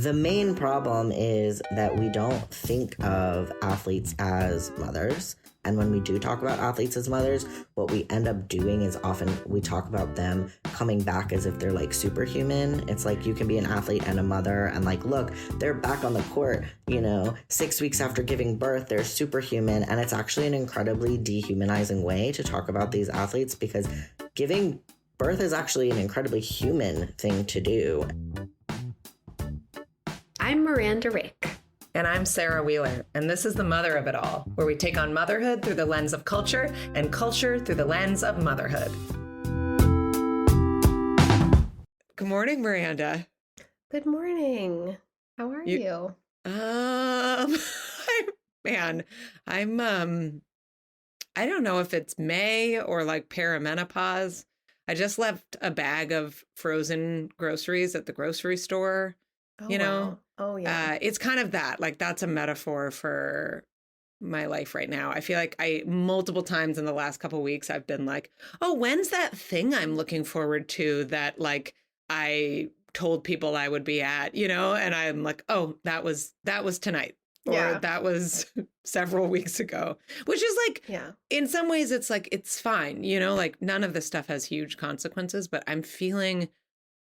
The main problem is that we don't think of athletes as mothers. And when we do talk about athletes as mothers, what we end up doing is often we talk about them coming back as if they're like superhuman. It's like you can be an athlete and a mother and like, look, they're back on the court, 6 weeks after giving birth, they're superhuman. And it's actually an incredibly dehumanizing way to talk about these athletes because giving birth is actually an incredibly human thing to do. I'm Miranda Rake. And I'm Sarah Wheeler, and this is The Mother of It All, where we take on motherhood through the lens of culture and culture through the lens of motherhood. Good morning, Miranda. Good morning. How are you? I'm I don't know if it's May or like perimenopause. I just left a bag of frozen groceries at the grocery store. Wow. Oh, yeah. It's kind of that, like that's a metaphor for my life right now. I feel like multiple times in the last couple of weeks, I've been like, oh, when's that thing I'm looking forward to that like I told people I would be at, and I'm like, oh, that was tonight. Or that was several weeks ago, which is like, in some ways it's like, it's fine, like none of this stuff has huge consequences, but I'm feeling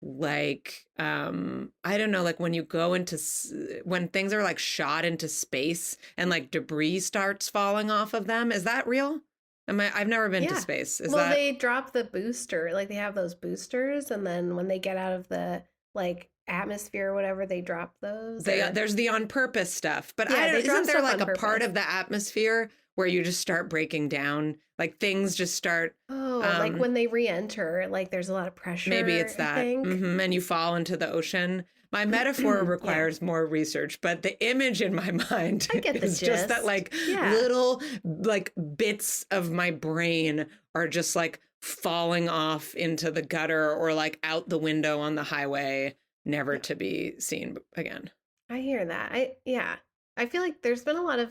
like, I don't know, like when you go when things are like shot into space and like debris starts falling off of them, is that real? I've never been to space. They drop the booster, like they have those boosters. And then when they get out of the like atmosphere or whatever, they drop those. There's the on purpose stuff, but isn't there like a part of the atmosphere where you just start breaking down, like things just start. Like when they re-enter, like there's a lot of pressure. Maybe it's that. And you fall into the ocean. My metaphor requires more research, but the image in my mind is just that like little like bits of my brain are just like falling off into the gutter or like out the window on the highway, never to be seen again. I hear that. I feel like there's been a lot of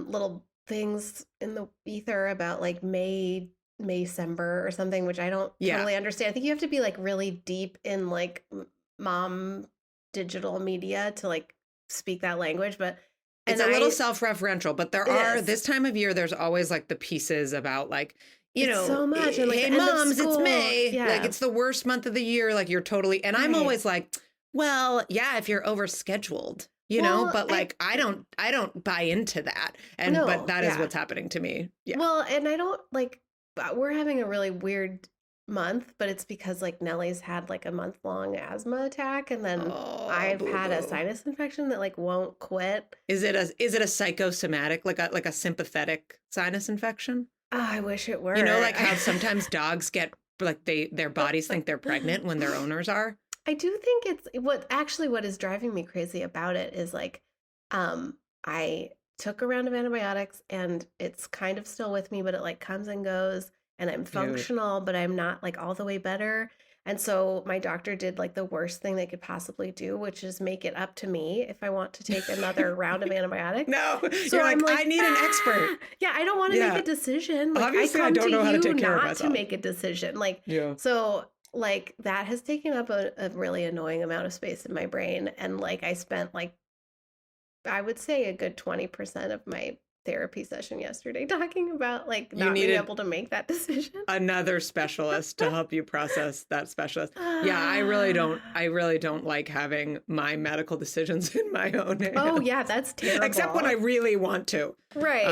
little things in the ether about like Maycember or something, which I don't totally understand. I think you have to be like really deep in like mom digital media to like speak that language, but it's a little self-referential, but there are this time of year, there's always like the pieces about like, so much. And, like, hey moms, it's May. Yeah. Like it's the worst month of the year. Like you're totally, and I'm always like, well, yeah, if you're overscheduled. But like I don't buy into that. But that is what's happening to me. Yeah. Well, and I don't like, we're having a really weird month, but it's because like Nellie's had like a month-long asthma attack, and then I've had a sinus infection that like won't quit. Is it a psychosomatic, like a sympathetic sinus infection? Oh, I wish it were. Like how sometimes dogs get like their bodies think they're pregnant when their owners are. I do think it's what is driving me crazy about it is like, I took a round of antibiotics and it's kind of still with me, but it like comes and goes and I'm functional, but I'm not like all the way better. And so my doctor did like the worst thing they could possibly do, which is make it up to me if I want to take another round of antibiotics. No, so I'm like, I need an expert. Yeah, I don't want to make a decision. Like, obviously, I don't know how to take care of myself. Not to make a decision. Like, so like that has taken up a really annoying amount of space in my brain. And like I spent like, I would say a good 20% of my therapy session yesterday talking about like not being able to make that decision. Another specialist to help you process that specialist. Yeah, I really don't like having my medical decisions in my own hands. Oh yeah, that's terrible. Except when I really want to. Right.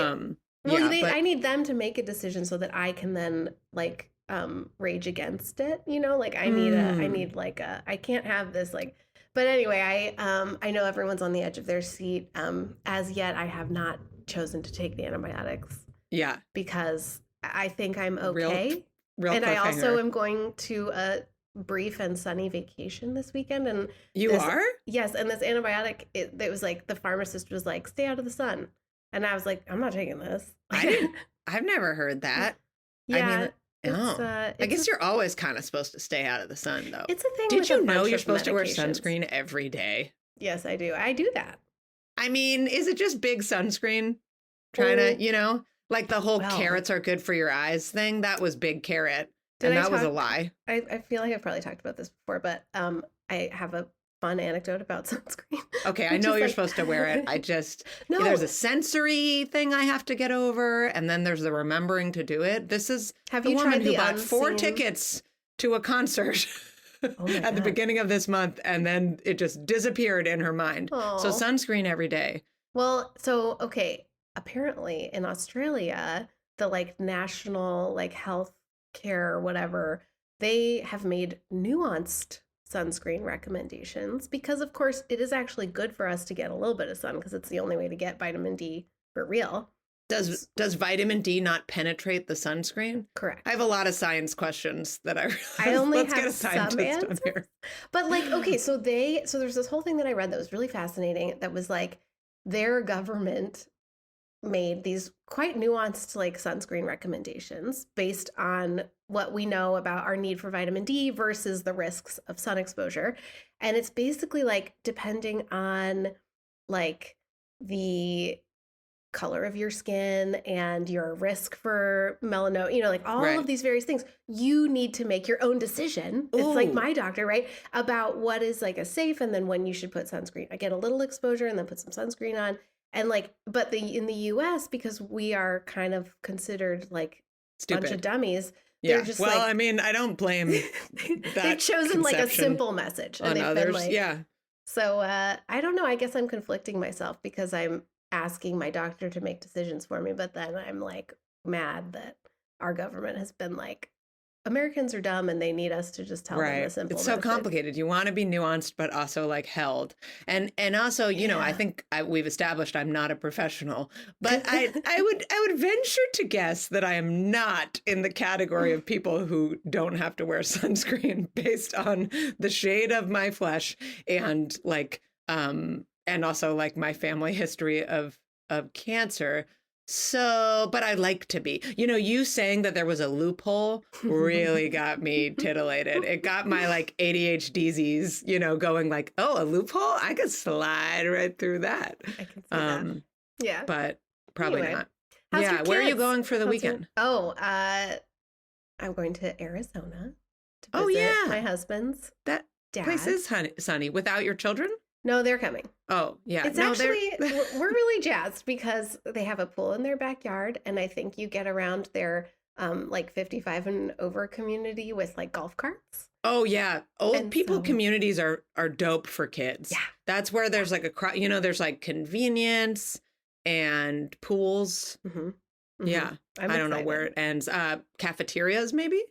I need them to make a decision so that I can then like rage against it, like I can't have this like, but anyway, I know everyone's on the edge of their seat. As yet I have not chosen to take the antibiotics. Yeah. Because I think I'm okay. Real and I also am going to a brief and sunny vacation this weekend. And are? Yes. And this antibiotic, it was like, the pharmacist was like, stay out of the sun. And I was like, I'm not taking this. I've never heard that. Yeah. I guess you're always kind of supposed to stay out of the sun, though. It's a thing. Did you know you're supposed to wear sunscreen every day? Yes, I do. I do that. I mean, is it just big sunscreen? Trying to, like the whole carrots are good for your eyes thing? That was big carrot. And that was a lie. I feel like I've probably talked about this before, but I have a fun anecdote about sunscreen. Okay, I know you're supposed to wear it. I just, there's a sensory thing I have to get over, and then there's the remembering to do it. This is the woman who bought 4 tickets to a concert at the beginning of this month, and then it just disappeared in her mind. Aww. So sunscreen every day. Well, so, okay, apparently in Australia, the like national like health care or whatever, they have made nuanced sunscreen recommendations because, of course, it is actually good for us to get a little bit of sun because it's the only way to get vitamin D for real. Does vitamin D not penetrate the sunscreen? Correct. I have a lot of science questions that I only let's have get a scientist some answers. on here. But like, okay, so there's this whole thing that I read that was really fascinating that was like their government made these quite nuanced like sunscreen recommendations based on what we know about our need for vitamin D versus the risks of sun exposure. And it's basically like depending on like the color of your skin and your risk for melanoma, like all of these various things, you need to make your own decision. Ooh. It's like my doctor, right? About what is like a safe and then when you should put sunscreen. I get a little exposure and then put some sunscreen on. And like, but in the US, because we are kind of considered like a bunch of dummies. Yeah. They're just well, I mean, I don't blame that. They've chosen like a simple message. And they've others, been like, So I don't know. I guess I'm conflicting myself because I'm asking my doctor to make decisions for me. But then I'm like mad that our government has been like, Americans are dumb and they need us to just tell them the simple It's so message. complicated. You want to be nuanced, but also like held. And also, you know, I think we've established I'm not a professional, but I would venture to guess that I am not in the category of people who don't have to wear sunscreen based on the shade of my flesh and like, and also like my family history of cancer. So, but I like to be, you saying that there was a loophole really got me titillated. It got my like ADHDs, going like, oh, a loophole? I could slide right through that. I can see that. Yeah. But probably not. How's where are you going for the weekend? I'm going to Arizona to visit my husband's dad. Place is sunny without your children? No, they're coming. Oh, yeah. It's actually, we're really jazzed because they have a pool in their backyard. And I think you get around their like 55 and over community with like golf carts. Oh, yeah. Old people communities are dope for kids. Yeah. That's where there's like there's like convenience and pools. Mm-hmm. Mm-hmm. Yeah. I don't know where it ends. Cafeterias, maybe?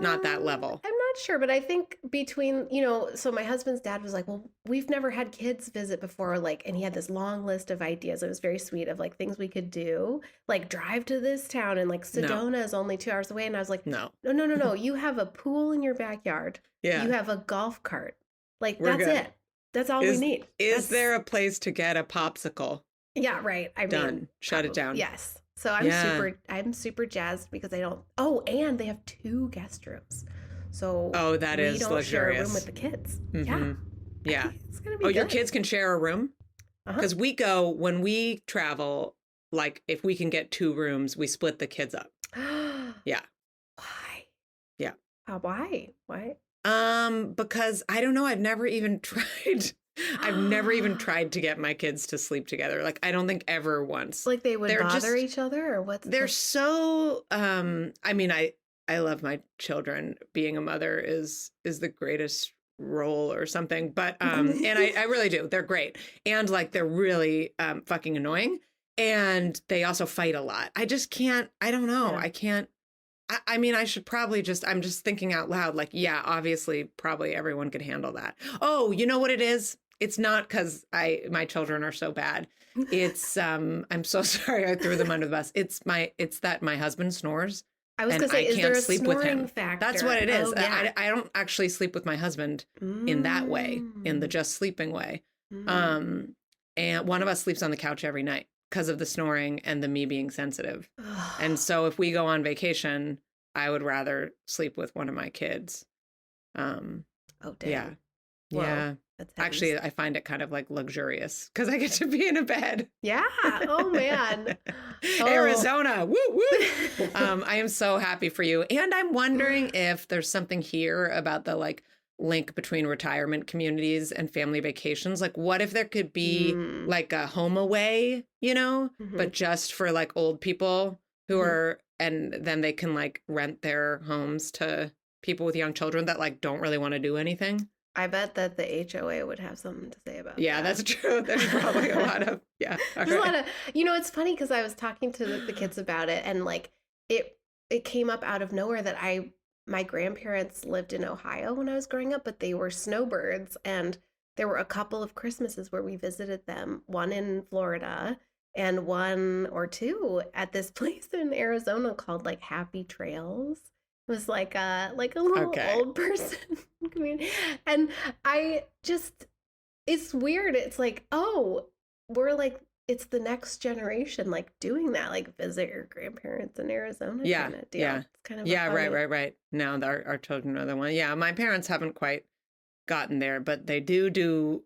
Not that level. I'm not sure, but I think between, so my husband's dad was like, well, we've never had kids visit before, like, and he had this long list of ideas. It was very sweet of like things we could do, like drive to this town and like Sedona is only 2 hours away. And I was like, no. You have a pool in your backyard. Yeah. You have a golf cart. Like, that's it. That's all we need. Is there a place to get a popsicle? Yeah, right. Done. Shut it down. Yes. So I'm super jazzed because they don't. Oh, and they have 2 guest rooms. So that is luxurious. We don't share a room with the kids. Mm-hmm. Yeah. It's gonna be good. Your kids can share a room? Because we go when we travel. Like if we can get 2 rooms, we split the kids up. Yeah. Why? Yeah. Why? Why? Because I don't know. I've never even tried. I've never even tried to get my kids to sleep together. Like, I don't think ever once. Like they would bother each other or what? They're so, I mean, I love my children. Being a mother is the greatest role or something. But, and I really do. They're great. And like, they're really fucking annoying. And they also fight a lot. I just can't, I don't know. Yeah. I can't. I mean, I should probably I'm just thinking out loud, like, yeah, obviously, probably everyone could handle that. Oh, you know what it is? It's not because my children are so bad. It's I'm so sorry I threw them under the bus. It's that my husband snores. I was going to say, is there a snoring factor? That's what it is. Oh, yeah. I don't actually sleep with my husband in that way, in the just sleeping way. And one of us sleeps on the couch every night because of the snoring and the me being sensitive. And so if we go on vacation, I would rather sleep with one of my kids. Oh, damn. Yeah. Whoa. Yeah. Actually, I find it kind of like luxurious because I get to be in a bed. Yeah. Oh, man. Arizona. Woo, woo. I am so happy for you. And I'm wondering if there's something here about the like link between retirement communities and family vacations. Like, what if there could be like a home away, you know, but just for like old people who are, and then they can like rent their homes to people with young children that like don't really want to do anything. I bet that the HOA would have something to say about that. Yeah, that's true. There's probably a lot of, a lot of, you know, it's funny because I was talking to the kids about it, and like it came up out of nowhere that my grandparents lived in Ohio when I was growing up, but they were snowbirds, and there were a couple of Christmases where we visited them, one in Florida and one or two at this place in Arizona called like Happy Trails. It was like a little old person community. And I just, it's weird. It's like, oh, we're like, it's the next generation like doing that, like visit your grandparents in Arizona kind of deal. Yeah. It's kind of right. Now our children are the one. Yeah, my parents haven't quite gotten there, but they do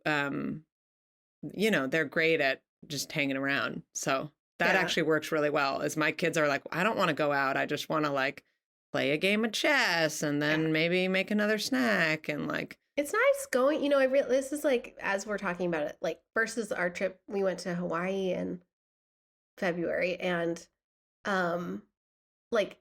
you know, they're great at just hanging around. So that actually works really well. As my kids are like, I don't want to go out. I just want to like play a game of chess and then maybe make another snack and like. It's nice going, you know, this is like, as we're talking about it, like versus our trip, we went to Hawaii in February, and like,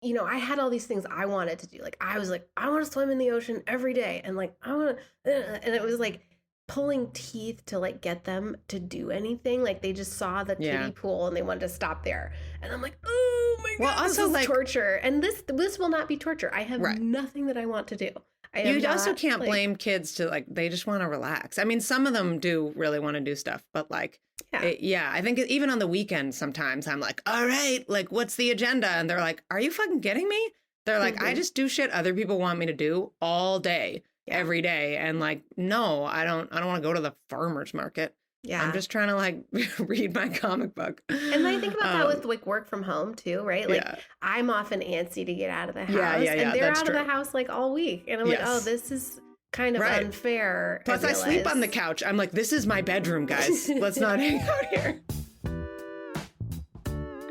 you know, I had all these things I wanted to do. Like, I was like, I want to swim in the ocean every day. And like, I want to, and it was like pulling teeth to like get them to do anything. Like they just saw the kiddie pool and they wanted to stop there. And I'm like, oh my God, this is like torture. And this will not be torture. I have nothing that I want to do. You also can't blame kids to like, they just want to relax. I mean, some of them do really want to do stuff, but like, I think even on the weekend, sometimes I'm like, all right, like, what's the agenda? And they're like, are you fucking kidding me? They're like, I just do shit other people want me to do all day, every day. And like, no, I don't want to go to the farmer's market. Yeah. I'm just trying to like read my comic book. And I think about that with like work from home too, right? Like I'm often antsy to get out of the house. And they're out of the house like all week. And I'm like, oh, this is kind of unfair. Plus I sleep on the couch. I'm like, this is my bedroom, guys. Let's not hang out here.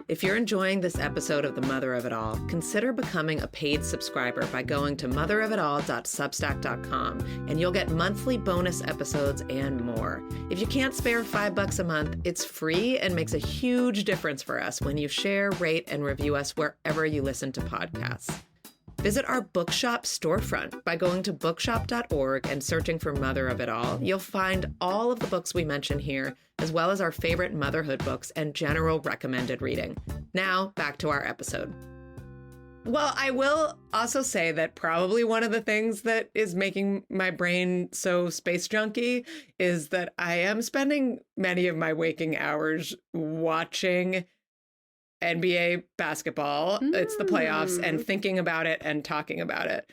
If you're enjoying this episode of The Mother of It All, consider becoming a paid subscriber by going to motherofitall.substack.com, and you'll get monthly bonus episodes and more. If you can't spare $5 a month, it's free and makes a huge difference for us when you share, rate, and review us wherever you listen to podcasts. Visit our bookshop storefront by going to bookshop.org and searching for Mother of It All. You'll find all of the books we mention here, as well as our favorite motherhood books and general recommended reading. Now, back to our episode. Well, I will also say that probably one of the things that is making my brain so space junky is that I am spending many of my waking hours watching NBA basketball. It's the playoffs, and thinking about it and talking about it.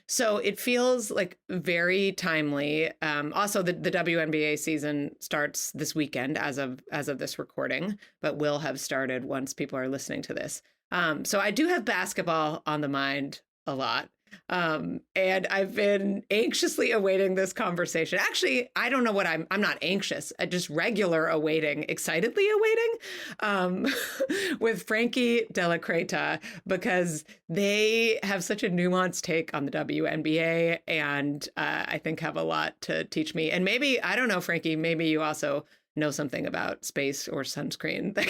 So it feels like very timely. Also, the WNBA season starts this weekend as of this recording, but will have started once people are listening to this. So I do have basketball on the mind a lot. And I've been anxiously awaiting this conversation. Actually, I don't know what I'm not anxious. I just regular awaiting, excitedly awaiting, with Frankie Della Cretaz, because they have such a nuanced take on the WNBA, and I think have a lot to teach me. And maybe, I don't know, Frankie, maybe you also know something about space or sunscreen that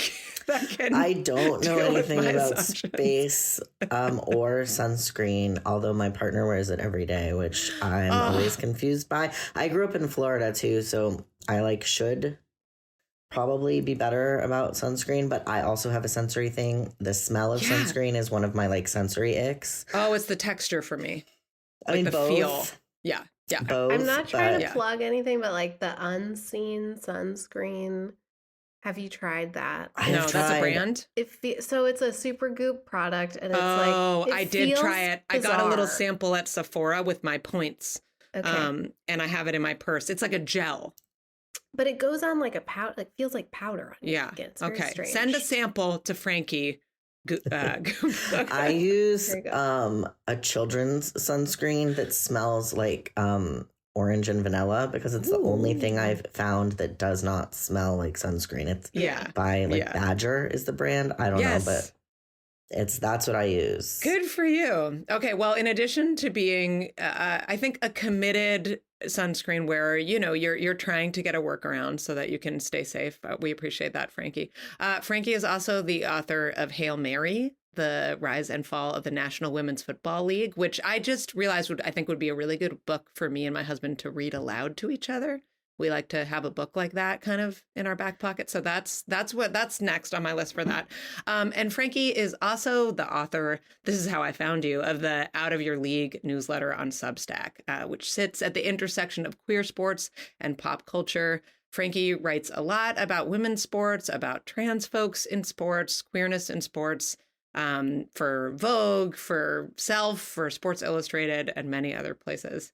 can I don't know anything about space or sunscreen, although my partner wears it every day, which I'm always confused by. I grew up in Florida too, so I should probably be better about sunscreen, but I also have a sensory thing. The smell of sunscreen is one of my sensory icks. Oh, it's the texture for me. I mean, the both. Feel. Yeah. Yeah. Both, I'm not trying to plug anything, but the unseen sunscreen. Have you tried that? No, that's a brand. So it's a Supergoop product, and it's I did try it. Bizarre. I got a little sample at Sephora with my points, and I have it in my purse. It's like a gel, but it goes on like a powder. It feels like powder on your skin. It's very strange. Send a sample to Frankie. I use a children's sunscreen that smells like orange and vanilla, because it's the only thing I've found that does not smell like sunscreen. It's by Badger is the brand. I don't know, but That's what I use. Good for you. Okay, well, in addition to being, I think, a committed sunscreen wearer, you're trying to get a workaround so that you can stay safe. We appreciate that, Frankie. Frankie is also the author of Hail Mary, The Rise and Fall of the National Women's Football League, which I just realized I think would be a really good book for me and my husband to read aloud to each other. We like to have a book like that kind of in our back pocket. So that's next on my list for that. And Frankie is also the author, this is how I found you, of the Out of Your League newsletter on Substack, which sits at the intersection of queer sports and pop culture. Frankie writes a lot about women's sports, about trans folks in sports, queerness in sports, for Vogue, for Self, for Sports Illustrated, and many other places.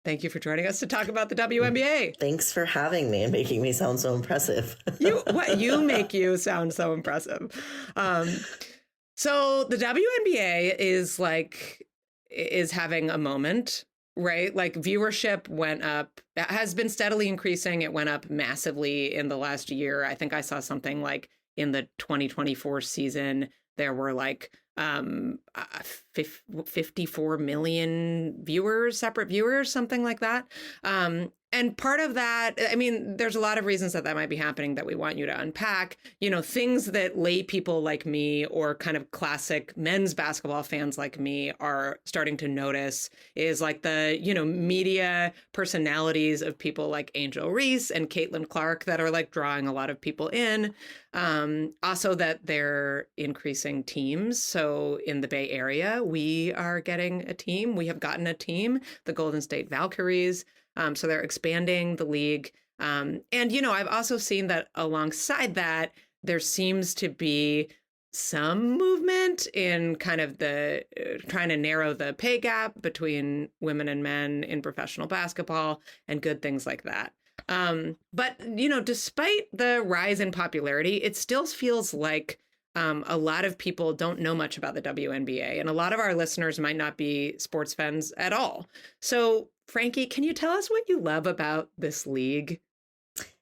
Thank you for joining us to talk about the WNBA. Thanks for having me and making me sound so impressive. You make you sound so impressive. So the WNBA is having a moment, right? Like viewership went up, has been steadily increasing. It went up massively in the last year. I think I saw something like in the 2024 season, there were 54 million separate viewers, something like that. And part of that, I mean, there's a lot of reasons that might be happening that we want you to unpack, things that lay people like me or kind of classic men's basketball fans like me are starting to notice is like the, media personalities of people like Angel Reese and Caitlin Clark that are like drawing a lot of people in. Also that they're increasing teams. So in the Bay Area, we are getting a team. We have gotten a team, the Golden State Valkyries. So they're expanding the league. And, I've also seen that alongside that, there seems to be some movement in kind of the trying to narrow the pay gap between women and men in professional basketball and good things like that. But, despite the rise in popularity, it still feels like a lot of people don't know much about the WNBA, and a lot of our listeners might not be sports fans at all. So, Frankie, can you tell us what you love about this league?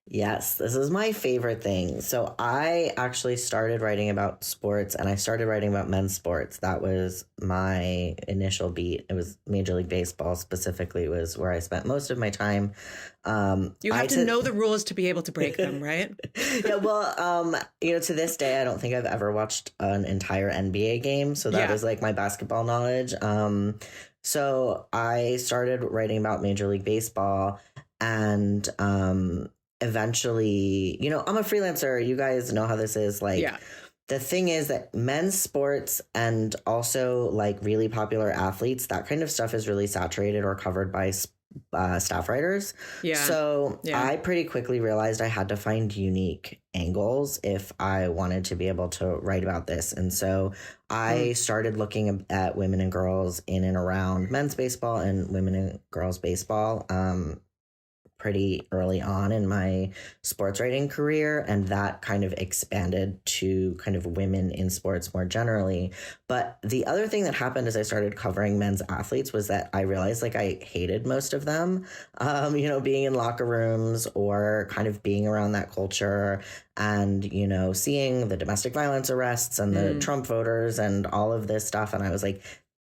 Yes, this is my favorite thing. So I actually started writing about sports, and I started writing about men's sports. That was my initial beat. It was Major League Baseball specifically was where I spent most of my time. You have to know the rules to be able to break them, right? Yeah, well, to this day, I don't think I've ever watched an entire NBA game. So that is like my basketball knowledge. So I started writing about Major League Baseball, and eventually, I'm a freelancer. You guys know how this is. The thing is that men's sports and also like really popular athletes, that kind of stuff is really saturated or covered by staff writers. So I pretty quickly realized I had to find unique angles if I wanted to be able to write about this. And so I started looking at women and girls in and around men's baseball and women and girls baseball pretty early on in my sports writing career, and that kind of expanded to kind of women in sports more generally. But the other thing that happened as I started covering men's athletes was that I realized I hated most of them, being in locker rooms or kind of being around that culture and, seeing the domestic violence arrests and the Trump voters and all of this stuff. And I was like,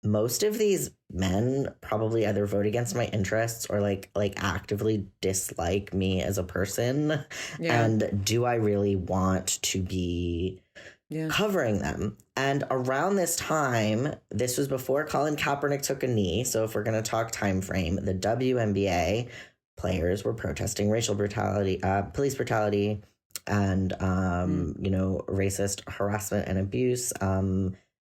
most of these men probably either vote against my interests or like actively dislike me as a person. Yeah. And do I really want to be covering them? And around this time, this was before Colin Kaepernick took a knee. So if we're going to talk time frame, the WNBA players were protesting racial brutality, police brutality, and, racist harassment and abuse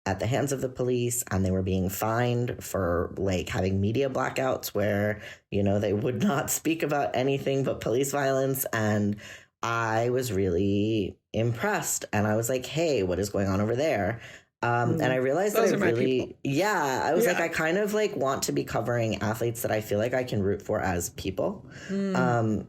at the hands of the police, and they were being fined for having media blackouts where, they would not speak about anything but police violence. And I was really impressed, and I was like, hey, what is going on over there? And I realized that I was like, I kind of want to be covering athletes that I feel like I can root for as people. And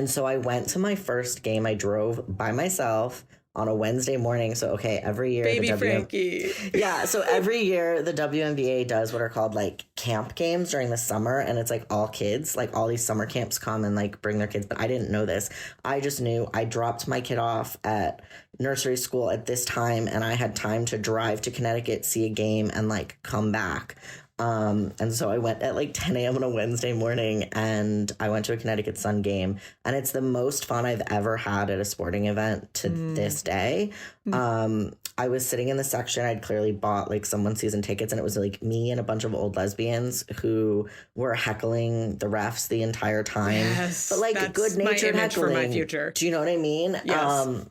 so I went to my first game. I drove by myself on a Wednesday morning. So, okay, every year Baby Frankie. Yeah, so every year the WNBA does what are called like camp games during the summer, and it's like all kids, like all these summer camps come and like bring their kids. But I didn't know this. I just knew I dropped my kid off at nursery school at this time, and I had time to drive to Connecticut, see a game, and like come back. And so I went at like 10 a.m. on a Wednesday morning, and I went to a Connecticut Sun game, and it's the most fun I've ever had at a sporting event to this day. I was sitting in the section. I'd clearly bought like someone season tickets, and it was like me and a bunch of old lesbians who were heckling the refs the entire time. Yes, but like good-natured heckling. For my future. Do you know what I mean? Yes.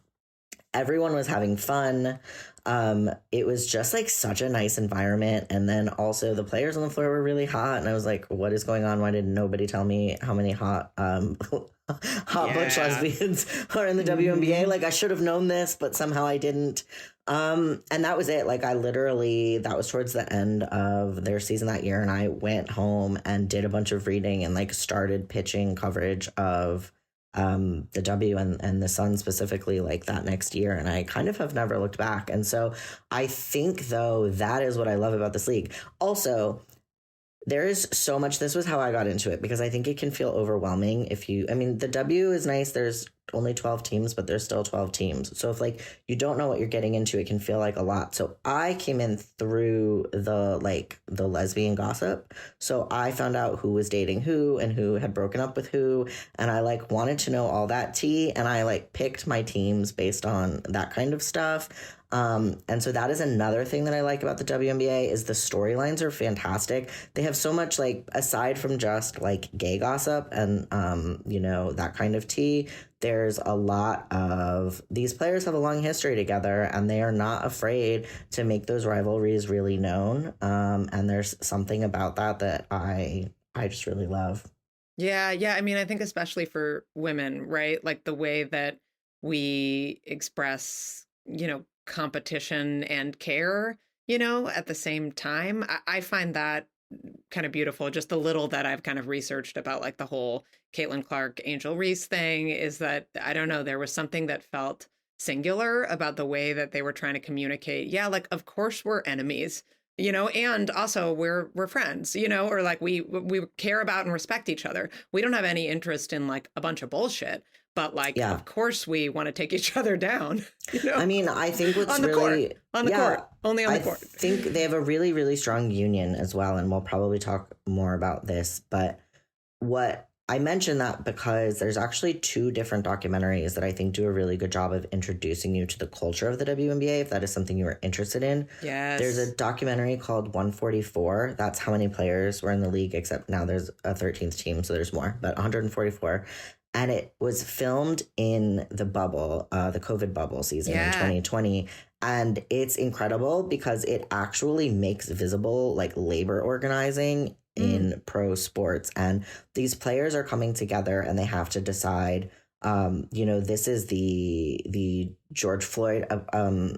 Everyone was having fun. It was just like such a nice environment. And then also the players on the floor were really hot. And I was like, what is going on? Why did nobody tell me how many hot butch lesbians are in the WNBA? Like I should have known this, but somehow I didn't. And that was it. Like that was towards the end of their season that year. And I went home and did a bunch of reading and like started pitching coverage of the W and the Sun specifically like that next year. And I kind of have never looked back. And so I think, though, that is what I love about this league. Also, there is so much. This was how I got into it, because I think it can feel overwhelming the W is nice. There's only 12 teams, but there's still 12 teams. So if like you don't know what you're getting into, it can feel like a lot. So I came in through the lesbian gossip. So I found out who was dating who and who had broken up with who. And I like wanted to know all that tea. And I like picked my teams based on that kind of stuff. And so that is another thing that I like about the WNBA is the storylines are fantastic. They have so much like, aside from just like gay gossip and, that kind of tea, there's a lot of these players have a long history together and they are not afraid to make those rivalries really known. And there's something about that I just really love. Yeah. I mean, I think especially for women, right? Like the way that we express, competition and care, at the same time. I find that kind of beautiful. Just the little that I've kind of researched about like the whole Caitlin Clark, Angel Reese thing is that, I don't know, there was something that felt singular about the way that they were trying to communicate. Yeah, like, of course we're enemies, and also we're friends, or like we care about and respect each other. We don't have any interest in like a bunch of bullshit. But like, Of course, we want to take each other down. I mean, I think what's on the really court. On the court, only on the court. I think they have a really, really strong union as well, and we'll probably talk more about this. But what I mention that because there's actually 2 different documentaries that I think do a really good job of introducing you to the culture of the WNBA, if that is something you are interested in. Yes. There's a documentary called 144. That's how many players were in the league, except now there's a 13th team, so there's more, but 144. And it was filmed in the bubble, the COVID bubble season in 2020. And it's incredible because it actually makes visible like labor organizing in pro sports. And these players are coming together and they have to decide, this is the George Floyd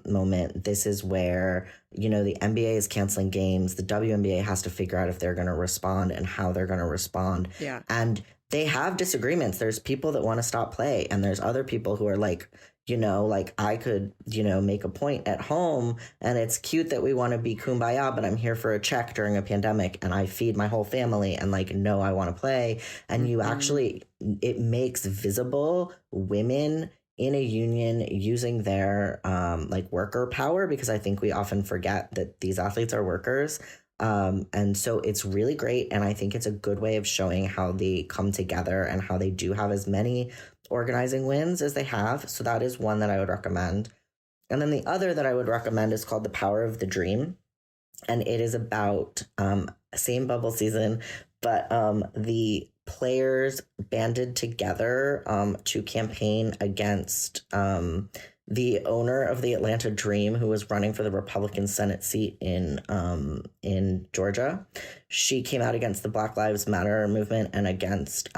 moment. This is where, the NBA is canceling games. The WNBA has to figure out if they're going to respond and how they're going to respond. Yeah. And they have disagreements. There's people that want to stop play, and there's other people who are like, like I could, make a point at home, and it's cute that we want to be kumbaya, but I'm here for a check during a pandemic and I feed my whole family and like, no, I want to play. And you actually, it makes visible women in a union using their like worker power, because I think we often forget that these athletes are workers. And so it's really great. And I think it's a good way of showing how they come together and how they do have as many organizing wins as they have. So that is one that I would recommend. And then the other that I would recommend is called The Power of the Dream. And it is about same bubble season, but the players banded together to campaign against the owner of the Atlanta Dream, who was running for the Republican Senate seat in Georgia. She came out against the Black Lives Matter movement and against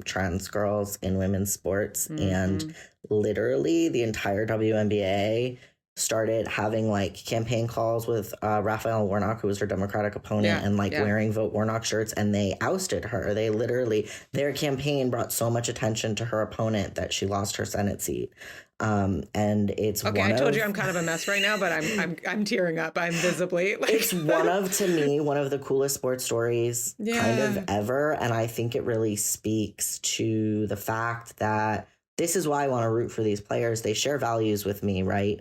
trans girls in women's sports. And literally the entire WNBA started having like campaign calls with Raphael Warnock, who was her Democratic opponent, and like wearing Vote Warnock shirts, and they ousted her. They literally, their campaign brought so much attention to her opponent that she lost her Senate seat. And it's okay. I told you I'm kind of a mess right now, but I'm tearing up. I'm visibly like it's to me one of the coolest sports stories kind of ever, and I think it really speaks to the fact that this is why I want to root for these players. They share values with me, right?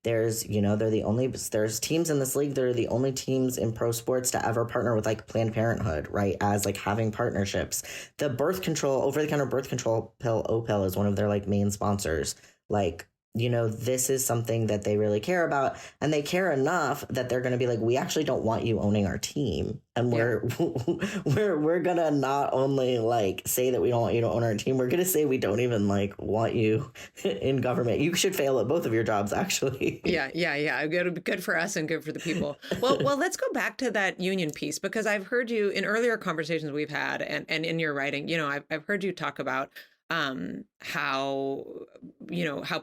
There's there's teams in this league. They're the only teams in pro sports to ever partner with like Planned Parenthood, right? As like having partnerships. The over-the-counter birth control pill, Opill, is one of their like main sponsors. Like, this is something that they really care about, and they care enough that they're going to be like, we actually don't want you owning our team. And we're going to not only like say that we don't want you to own our team, we're going to say we don't even like want you in government. You should fail at both of your jobs, actually. Yeah. Good for us and good for the people. Well, let's go back to that union piece, because I've heard you in earlier conversations we've had and in your writing, I've heard you talk about how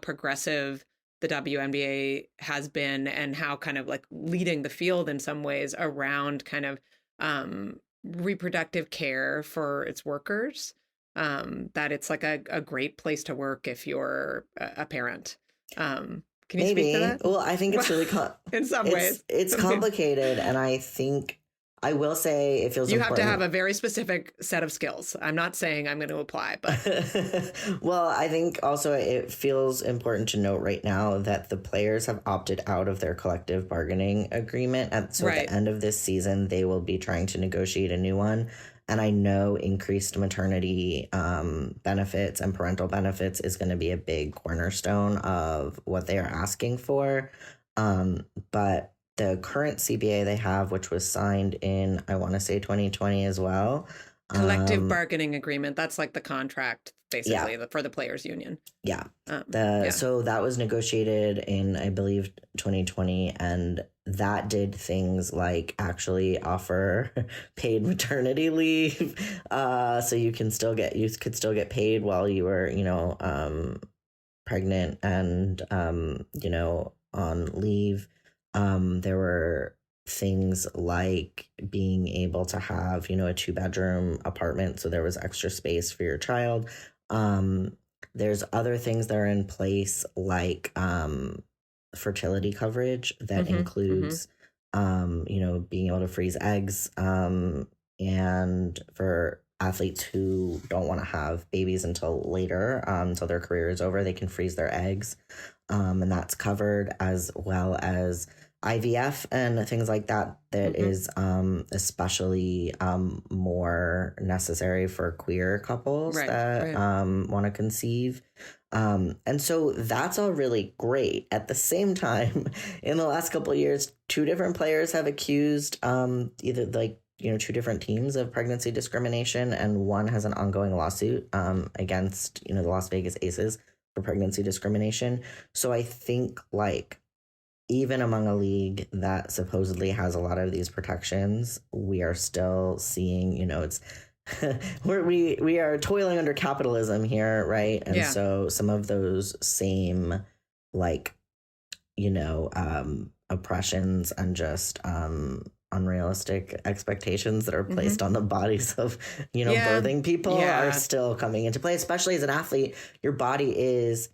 progressive the WNBA has been, and how kind of like leading the field in some ways around kind of reproductive care for its workers, that it's like a great place to work if you're a parent. Can you speak to that? Well, I think it's really in some ways it's complicated, and I think I will say it feels important. You have to have a very specific set of skills. I'm not saying I'm going to apply, but well, I think also it feels important to note right now that the players have opted out of their collective bargaining agreement. And so at the end of this season, they will be trying to negotiate a new one. And I know increased maternity benefits and parental benefits is going to be a big cornerstone of what they are asking for. But the current CBA they have, which was signed in, I want to say 2020 as well. Collective bargaining agreement. That's like the contract, basically, for the players' union. Yeah. So that was negotiated in, I believe, 2020. And that did things like actually offer paid maternity leave. So you could still get paid while you were, pregnant and, on leave. There were things like being able to have, a 2-bedroom apartment. So there was extra space for your child. There's other things that are in place like fertility coverage that includes, being able to freeze eggs. And for athletes who don't want to have babies until later, until their career is over, they can freeze their eggs. And that's covered, as well as IVF and things like that. That is especially more necessary for queer couples that want to conceive. And so that's all really great. At the same time, in the last couple of years, 2 different players have accused either like 2 different teams of pregnancy discrimination, and one has an ongoing lawsuit against the Las Vegas Aces for pregnancy discrimination. So I think like even among a league that supposedly has a lot of these protections, we are still seeing, it's we are toiling under capitalism here, right? And so some of those same like, oppressions and just unrealistic expectations that are placed on the bodies of, birthing people are still coming into play, especially as an athlete. Your body is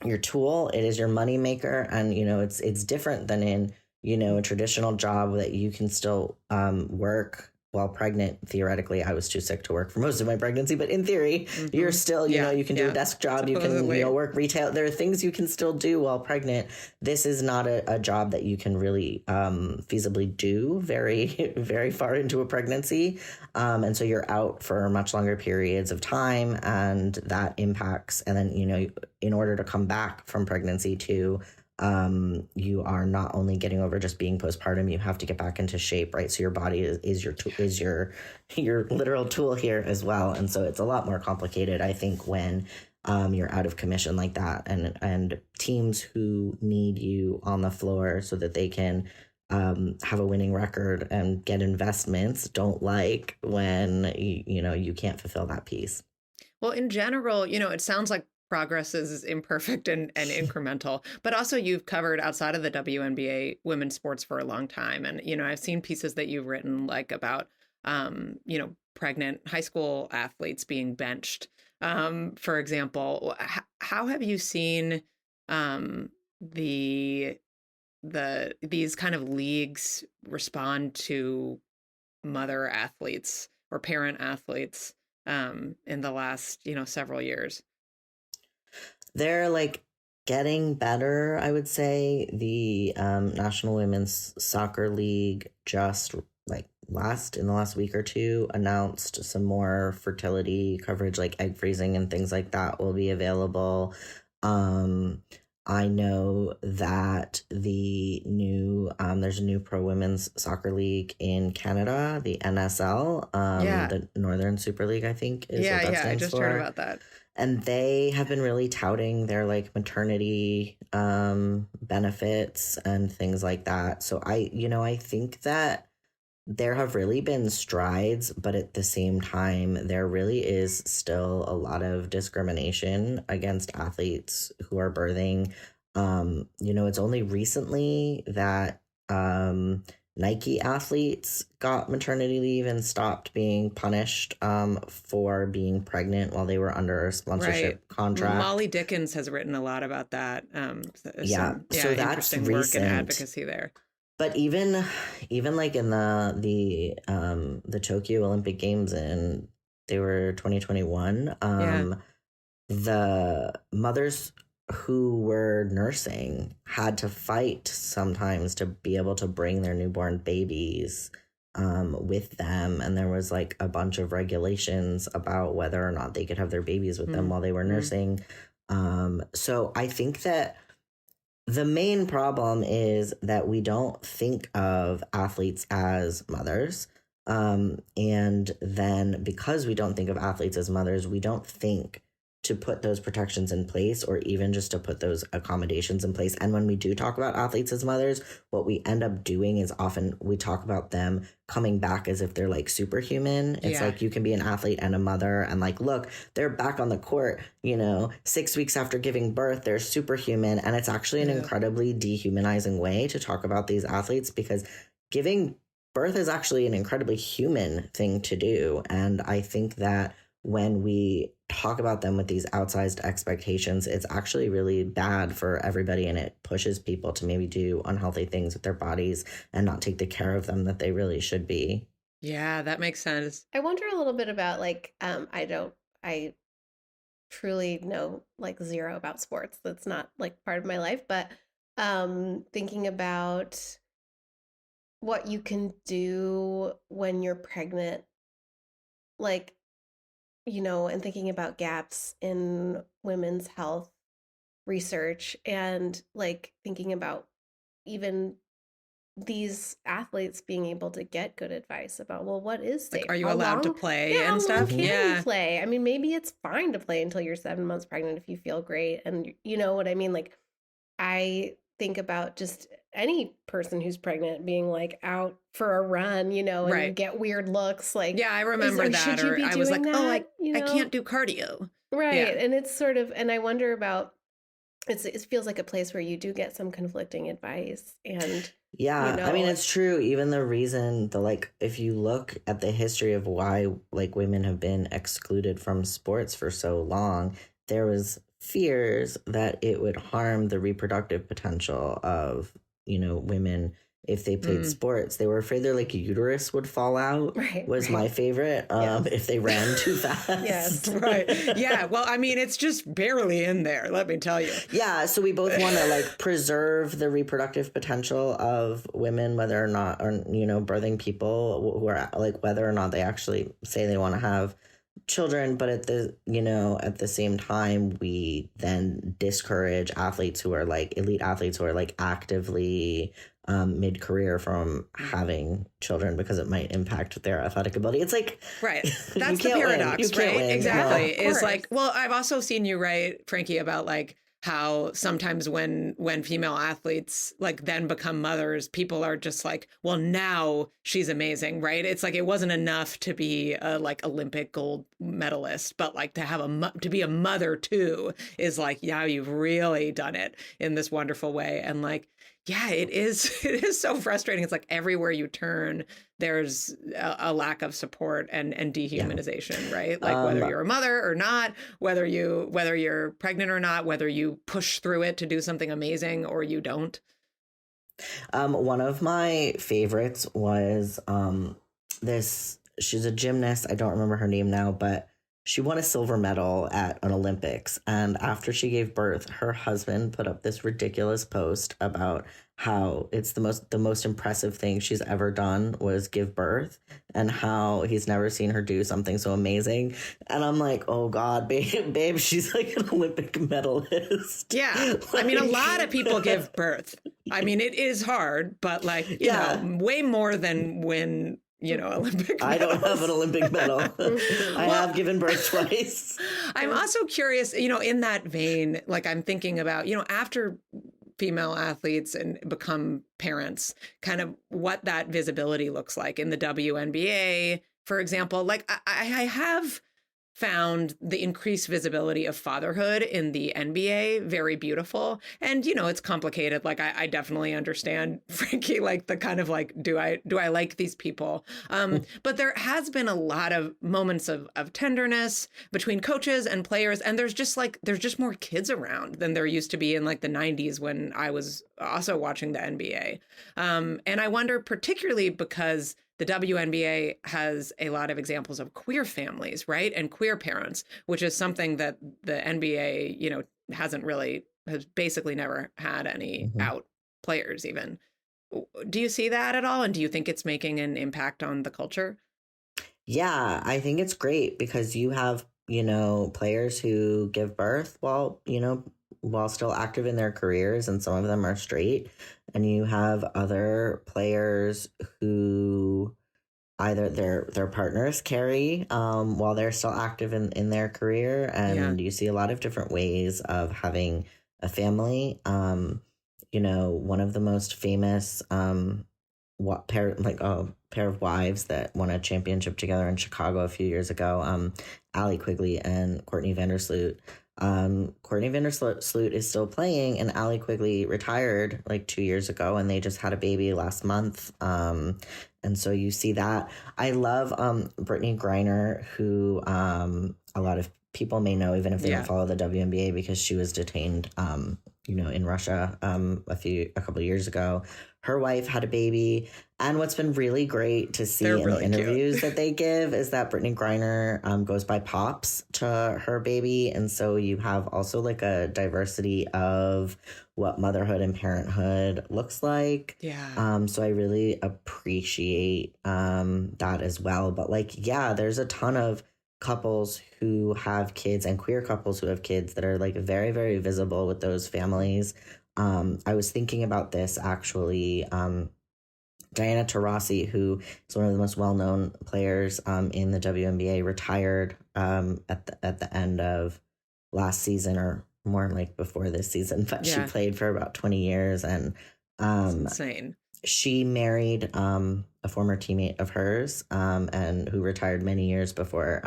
your tool. It is your money maker. And, it's different than in, a traditional job that you can still work while pregnant. Theoretically, I was too sick to work for most of my pregnancy, but in theory, you're still, you can do a desk job, supposedly. You can, work retail. There are things you can still do while pregnant. This is not a job that you can really feasibly do very, very far into a pregnancy. And so you're out for much longer periods of time, and that impacts. And then, in order to come back from pregnancy too, you are not only getting over just being postpartum, you have to get back into shape, right? So your body is your literal tool here as well. And so it's a lot more complicated, I think, when you're out of commission like that, and teams who need you on the floor so that they can have a winning record and get investments don't like when you can't fulfill that piece. Well, in general, it sounds like progress is imperfect and incremental. But also you've covered outside of the WNBA women's sports for a long time. And, I've seen pieces that you've written like about, pregnant high school athletes being benched, for example. How have you seen these kind of leagues respond to mother athletes or parent athletes in the last, several years? They're like getting better, I would say. The National Women's Soccer League just like in the last week or two announced some more fertility coverage, like egg freezing and things like that will be available. I know that the new there's a new pro women's soccer league in Canada, the NSL, the Northern Super League, I think is what that stands I just for. heard about that. And they have been really touting their like maternity benefits and things like that. So I think that there have really been strides, but at the same time, there really is still a lot of discrimination against athletes who are birthing. It's only recently that Nike athletes got maternity leave and stopped being punished for being pregnant while they were under a sponsorship contract. Molly Dickens has written a lot about that. So that's interesting recent work and advocacy there. But even like in the Tokyo Olympic Games they were 2021, the mothers who were nursing had to fight sometimes to be able to bring their newborn babies with them. And there was like a bunch of regulations about whether or not they could have their babies with them while they were nursing. So I think that the main problem is that we don't think of athletes as mothers. And then because we don't think of athletes as mothers, we don't think to put those protections in place or even just to put those accommodations in place. And when we do talk about athletes as mothers, what we end up doing is often we talk about them coming back as if they're like superhuman. It's like you can be an athlete and a mother and like, look, they're back on the court, 6 weeks after giving birth, they're superhuman. And it's actually an incredibly dehumanizing way to talk about these athletes because giving birth is actually an incredibly human thing to do. And I think that when we talk about them with these outsized expectations, it's actually really bad for everybody, and it pushes people to maybe do unhealthy things with their bodies and not take the care of them that they really should be. Yeah, that makes sense. I wonder a little bit about like, I truly know like zero about sports. That's not like part of my life, but thinking about what you can do when you're pregnant, like, and thinking about gaps in women's health research and like thinking about even these athletes being able to get good advice about, well, what is safe? Like, are you allowed to play and stuff? How long can you play? I mean, maybe it's fine to play until you're 7 months pregnant if you feel great. And you know what I mean? Like, I think about just any person who's pregnant being like out for a run, and you get weird looks. Like, I remember that. Or I was like, I can't do cardio. Right. Yeah. And it's sort of, and I wonder about, it feels like a place where you do get some conflicting advice. And I mean, it's true. Even the reason if you look at the history of why like women have been excluded from sports for so long, there was fears that it would harm the reproductive potential of, women if they played sports. They were afraid their like uterus would fall out. Was my favorite. If they ran too fast. Yes. Right. Yeah. Well, I mean, it's just barely in there, let me tell you. Yeah. So we both want to like preserve the reproductive potential of women, whether or not, or, birthing people who are like, whether or not they actually say they want to have children. But at the same time, we then discourage athletes who are like elite athletes who are like actively mid-career from having children because it might impact their athletic ability. It's like, right. That's the paradox, right? Exactly. Is like, well, I've also seen you write, Frankie, about like how sometimes when female athletes like then become mothers, people are just like, well, now she's amazing, right? It's like it wasn't enough to be a like Olympic gold medalist, but like to have to be a mother too is like, yeah, you've really done it in this wonderful way. And like, yeah, it is so frustrating. It's like everywhere you turn, there's a lack of support and dehumanization, right? Like whether you're a mother or not, whether you're pregnant or not, whether you push through it to do something amazing or you don't. One of my favorites was she's a gymnast. I don't remember her name now, but she won a silver medal at an Olympics. And after she gave birth, her husband put up this ridiculous post about how it's the most impressive thing she's ever done was give birth, and how he's never seen her do something so amazing. And I'm like, oh God, babe, she's like an Olympic medalist. Yeah. Like, I mean, a lot of people give birth. I mean, it is hard, but like, you know, way more than when, you know, Olympic medals. I don't have an Olympic medal. I have given birth twice. I'm also curious, you know, in that vein, like I'm thinking about, you know, after female athletes and become parents, kind of what that visibility looks like in the WNBA, for example. Like I have found the increased visibility of fatherhood in the NBA very beautiful. And, you know, it's complicated. Like, I definitely understand, Frankie, like the kind of like, do I like these people? But there has been a lot of moments of tenderness between coaches and players. And there's just more kids around than there used to be in like the 90s when I was also watching the NBA. And I wonder, particularly because the WNBA has a lot of examples of queer families, right? And queer parents, which is something that the NBA, you know, has basically never had any out players even. Do you see that at all? And do you think it's making an impact on the culture? Yeah, I think it's great because you have, you know, players who give birth while still active in their careers, and some of them are straight. And you have other players who either their partners carry while they're still active in their career. And you see a lot of different ways of having a family. You know, one of the most famous pair of wives that won a championship together in Chicago a few years ago, Allie Quigley and Courtney Vandersloot. Courtney Vandersloot is still playing, and Allie Quigley retired like 2 years ago, and they just had a baby last month. And so you see that. I love Brittany Griner, who a lot of people may know, even if they don't follow the WNBA, because she was detained in Russia a couple of years ago. Her wife had a baby. And what's been really great to see in the interviews that they give is that Brittany Griner goes by Pops to her baby. And so you have also like a diversity of what motherhood and parenthood looks like. Yeah. So I really appreciate that as well. But there's a ton of couples who have kids and queer couples who have kids that are like very, very visible with those families. I was thinking about this actually. Diana Taurasi, who is one of the most well-known players in the WNBA, retired at the end of last season, or more like before this season. But she played for about 20 years, and that's insane. She married a former teammate of hers, and who retired many years before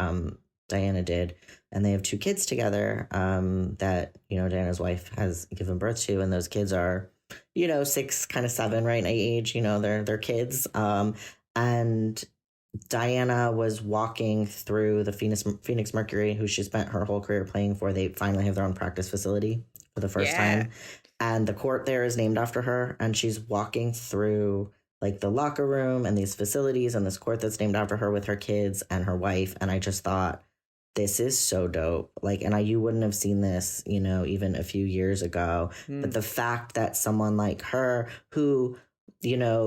Diana did, and they have 2 kids together that Diana's wife has given birth to, and those kids are 6, kind of 7, right? Age, they're kids. And Diana was walking through the Phoenix Mercury, who she spent her whole career playing for. They finally have their own practice facility for the first time. And the court there is named after her. And she's walking through like the locker room and these facilities and this court that's named after her with her kids and her wife. And I just thought, this is so dope. And you wouldn't have seen this, even a few years ago. But the fact that someone like her, who,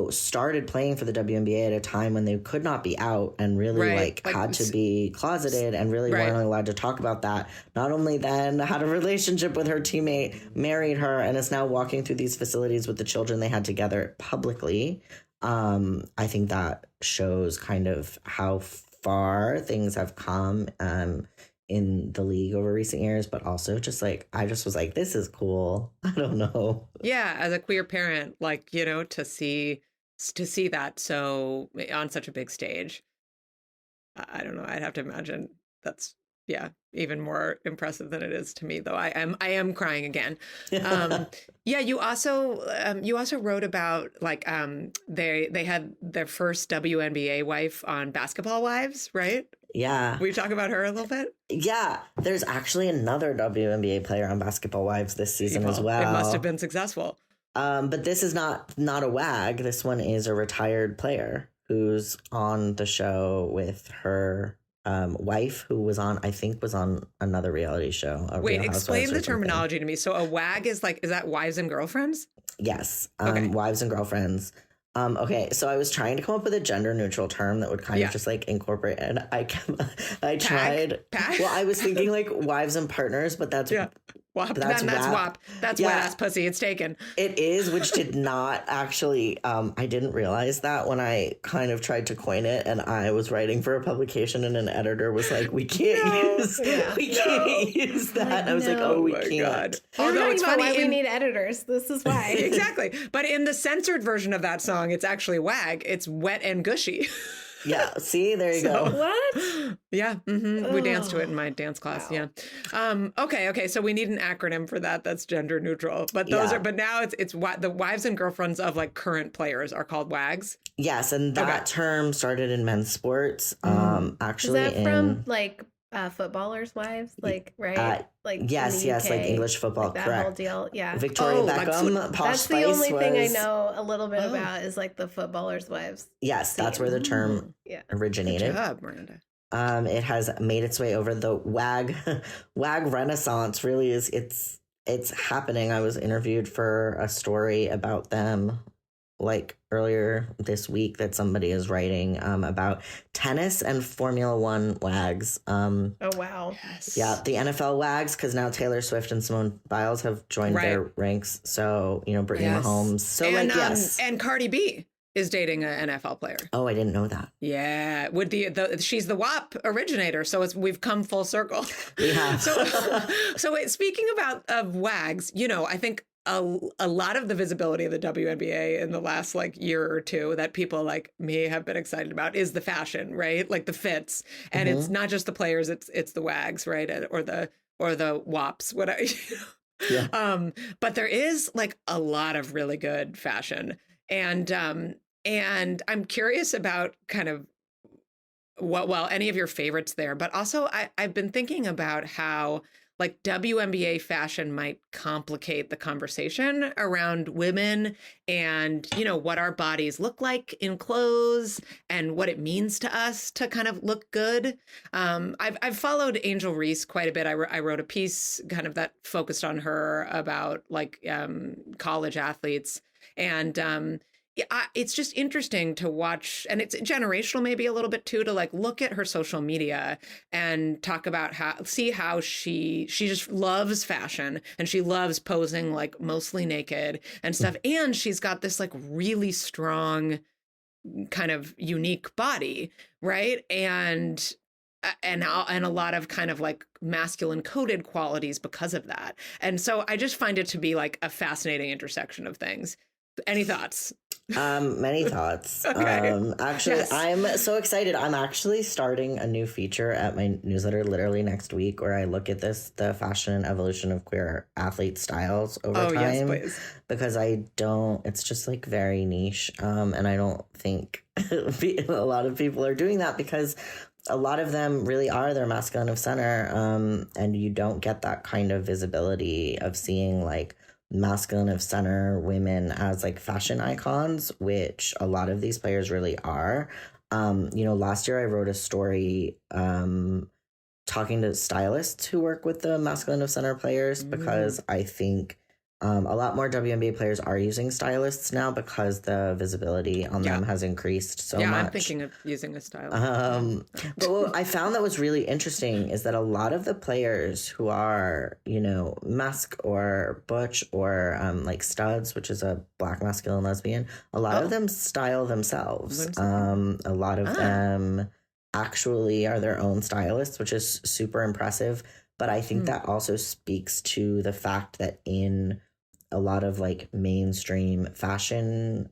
started playing for the WNBA at a time when they could not be out and really had to be closeted and really weren't allowed to talk about that. Not only then had a relationship with her teammate, married her, and is now walking through these facilities with the children they had together publicly. I think that shows kind of how far things have come in the league over recent years, but also just like, I just was like, this is cool. I don't know. Yeah, as a queer parent, like, you know, to see that so on such a big stage. I don't know. I'd have to imagine that's, yeah, even more impressive than it is to me, though. I am crying again. Yeah, you also wrote about like they had their first WNBA wife on Basketball Wives, right? Yeah. Will you talk about her a little bit? Yeah, there's actually another WNBA player on Basketball Wives this season as well. It must have been successful. But this is not a WAG. This one is a retired player who's on the show with her wife, who was on another reality show. Wait, explain the terminology to me. So a WAG is that wives and girlfriends? Yes, okay. Wives and girlfriends. Okay, so I was trying to come up with a gender neutral term that would kind of just like incorporate, and I tried. Well, I was thinking like wives and partners, but that's WAP. That's WAP. That's wet ass pussy. It's taken. It is, which did not actually. I didn't realize that when I kind of tried to coin it, and I was writing for a publication, and an editor was like, "We can't use that." Like, I was like, "Oh, we can't." God. Although it's funny, we need editors. This is why. Exactly. But in the censored version of that song, it's actually WAG. It's wet and gushy. Yeah. See, there you go. What? Yeah. Mm-hmm. We danced to it in my dance class. Wow. Yeah. Okay. So we need an acronym for that. That's gender neutral. But but now it's what the wives and girlfriends of like current players are called WAGs. Yes, and that term started in men's sports. Actually, is that from like footballers' wives, like right? Like yes, like English football, like that correct? Whole deal, yeah. Victoria Beckham, Posh that's Spice the only thing I was... know a little bit about is like the footballers' wives. Yes, that's where the term originated. Good job, Miranda. It has made its way over the WAG renaissance. Really, it's happening. I was interviewed for a story about them like earlier this week that somebody is writing about tennis and Formula One WAGs. Oh, wow. Yes. Yeah, the NFL WAGs, because now Taylor Swift and Simone Biles have joined their ranks. So, Brittany Mahomes. So, yes. And Cardi B is dating an NFL player. Oh, I didn't know that. Yeah, she's the WAP originator, so we've come full circle. We have. So speaking of WAGs, I think a lot of the visibility of the WNBA in the last like year or two that people like me have been excited about is the fashion, right? Like the fits, and it's not just the players; it's the WAGs, right? Or the WAPs, whatever. Yeah. But there is like a lot of really good fashion, and I'm curious about kind of any of your favorites there, but also I've been thinking about how like WNBA fashion might complicate the conversation around women and, what our bodies look like in clothes and what it means to us to kind of look good. I've followed Angel Reese quite a bit. I wrote a piece kind of that focused on her about like college athletes, and it's just interesting to watch, and it's generational maybe a little bit too, to like look at her social media and talk about see how she just loves fashion and she loves posing like mostly naked and stuff. And she's got this like really strong kind of unique body, right? And a lot of kind of like masculine coded qualities because of that. And so I just find it to be like a fascinating intersection of things. Any thoughts? Many thoughts. Okay. Actually, yes. I'm so excited. I'm actually starting a new feature at my newsletter literally next week where I look at the fashion and evolution of queer athlete styles over time. Yes, please. Because it's just like very niche. And I don't think a lot of people are doing that because a lot of them really are their masculine of center. And you don't get that kind of visibility of seeing like masculine of center women as like fashion icons, which a lot of these players really are. Last year I wrote a story talking to stylists who work with the masculine of center players because I think a lot more WNBA players are using stylists now because the visibility on them has increased so much. Yeah, I'm thinking of using a stylist. But what I found that was really interesting is that a lot of the players who are, masc or butch or like studs, which is a black masculine lesbian, a lot of them style themselves. A lot of them actually are their own stylists, which is super impressive. But I think that also speaks to the fact that in a lot of like mainstream fashion,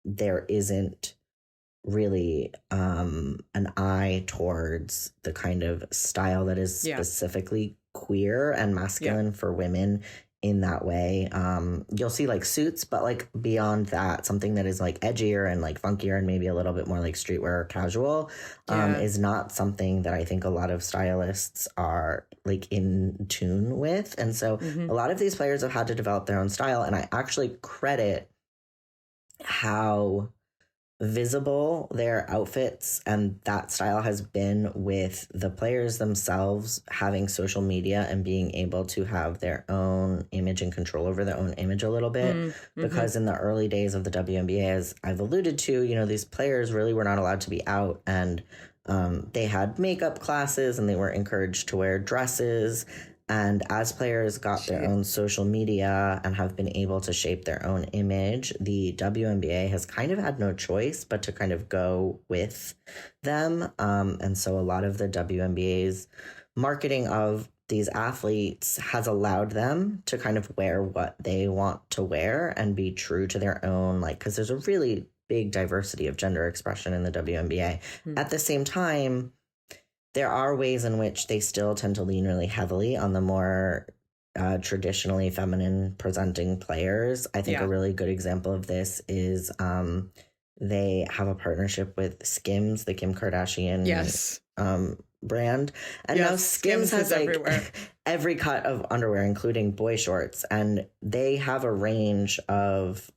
there isn't really an eye towards the kind of style that is specifically queer and masculine for women in that way. You'll see like suits, but like beyond that, something that is like edgier and like funkier and maybe a little bit more like streetwear or casual is not something that I think a lot of stylists are like in tune with. And so a lot of these players have had to develop their own style, and I actually credit how visible their outfits and that style has been with the players themselves having social media and being able to have their own image and control over their own image a little bit. Because in the early days of the WNBA, as I've alluded to, you know, these players really were not allowed to be out, and they had makeup classes and they were encouraged to wear dresses. And as players got their own social media and have been able to shape their own image, the WNBA has kind of had no choice but to kind of go with them. And so a lot of the WNBA's marketing of these athletes has allowed them to kind of wear what they want to wear and be true to their own, like, because there's a really big diversity of gender expression in the WNBA. At the same time, there are ways in which they still tend to lean really heavily on the more traditionally feminine presenting players. I think a really good example of this is they have a partnership with Skims, the Kim Kardashian brand. And now Skims has like everywhere. Every cut of underwear, including boy shorts. And they have a range of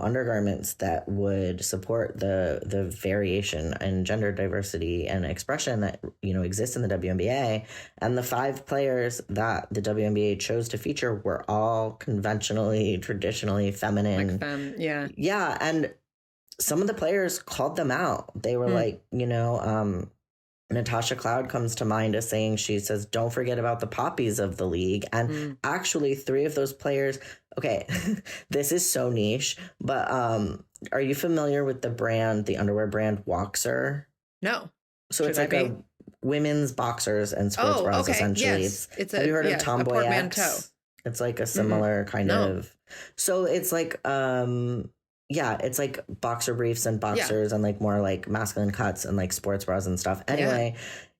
undergarments that would support the variation and gender diversity and expression that, exists in the WNBA. And the 5 players that the WNBA chose to feature were all conventionally, traditionally feminine. Yeah. And some of the players called them out. They were like, Natasha Cloud comes to mind as saying, she says, don't forget about the poppies of the league. And actually 3 of those players, okay, this is so niche, but are you familiar with the underwear brand Woxer? No. So it's like a women's boxers and sports bras, essentially. Yes. Have you heard of Tomboy X? It's like a similar kind of. So it's like it's like boxer briefs and boxers and like more like masculine cuts and like sports bras and stuff. Anyway,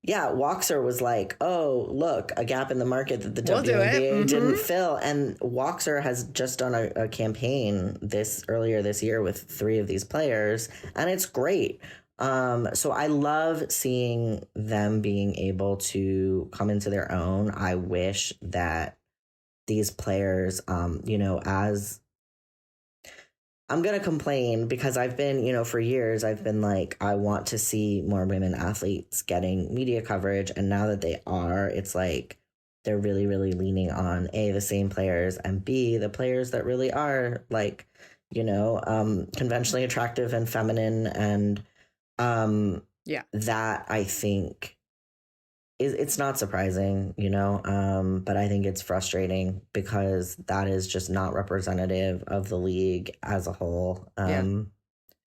Woxer was like, oh, look, a gap in the market that the WNBA didn't fill. And Woxer has just done a campaign earlier this year with 3 of these players, and it's great. So I love seeing them being able to come into their own. I wish that these players, as I'm going to complain because I've been, for years, I've been like, I want to see more women athletes getting media coverage. And now that they are, it's like they're really, really leaning on A, the same players, and B, the players that really are like, conventionally attractive and feminine. And that I think it's not surprising, but I think it's frustrating because that is just not representative of the league as a whole. And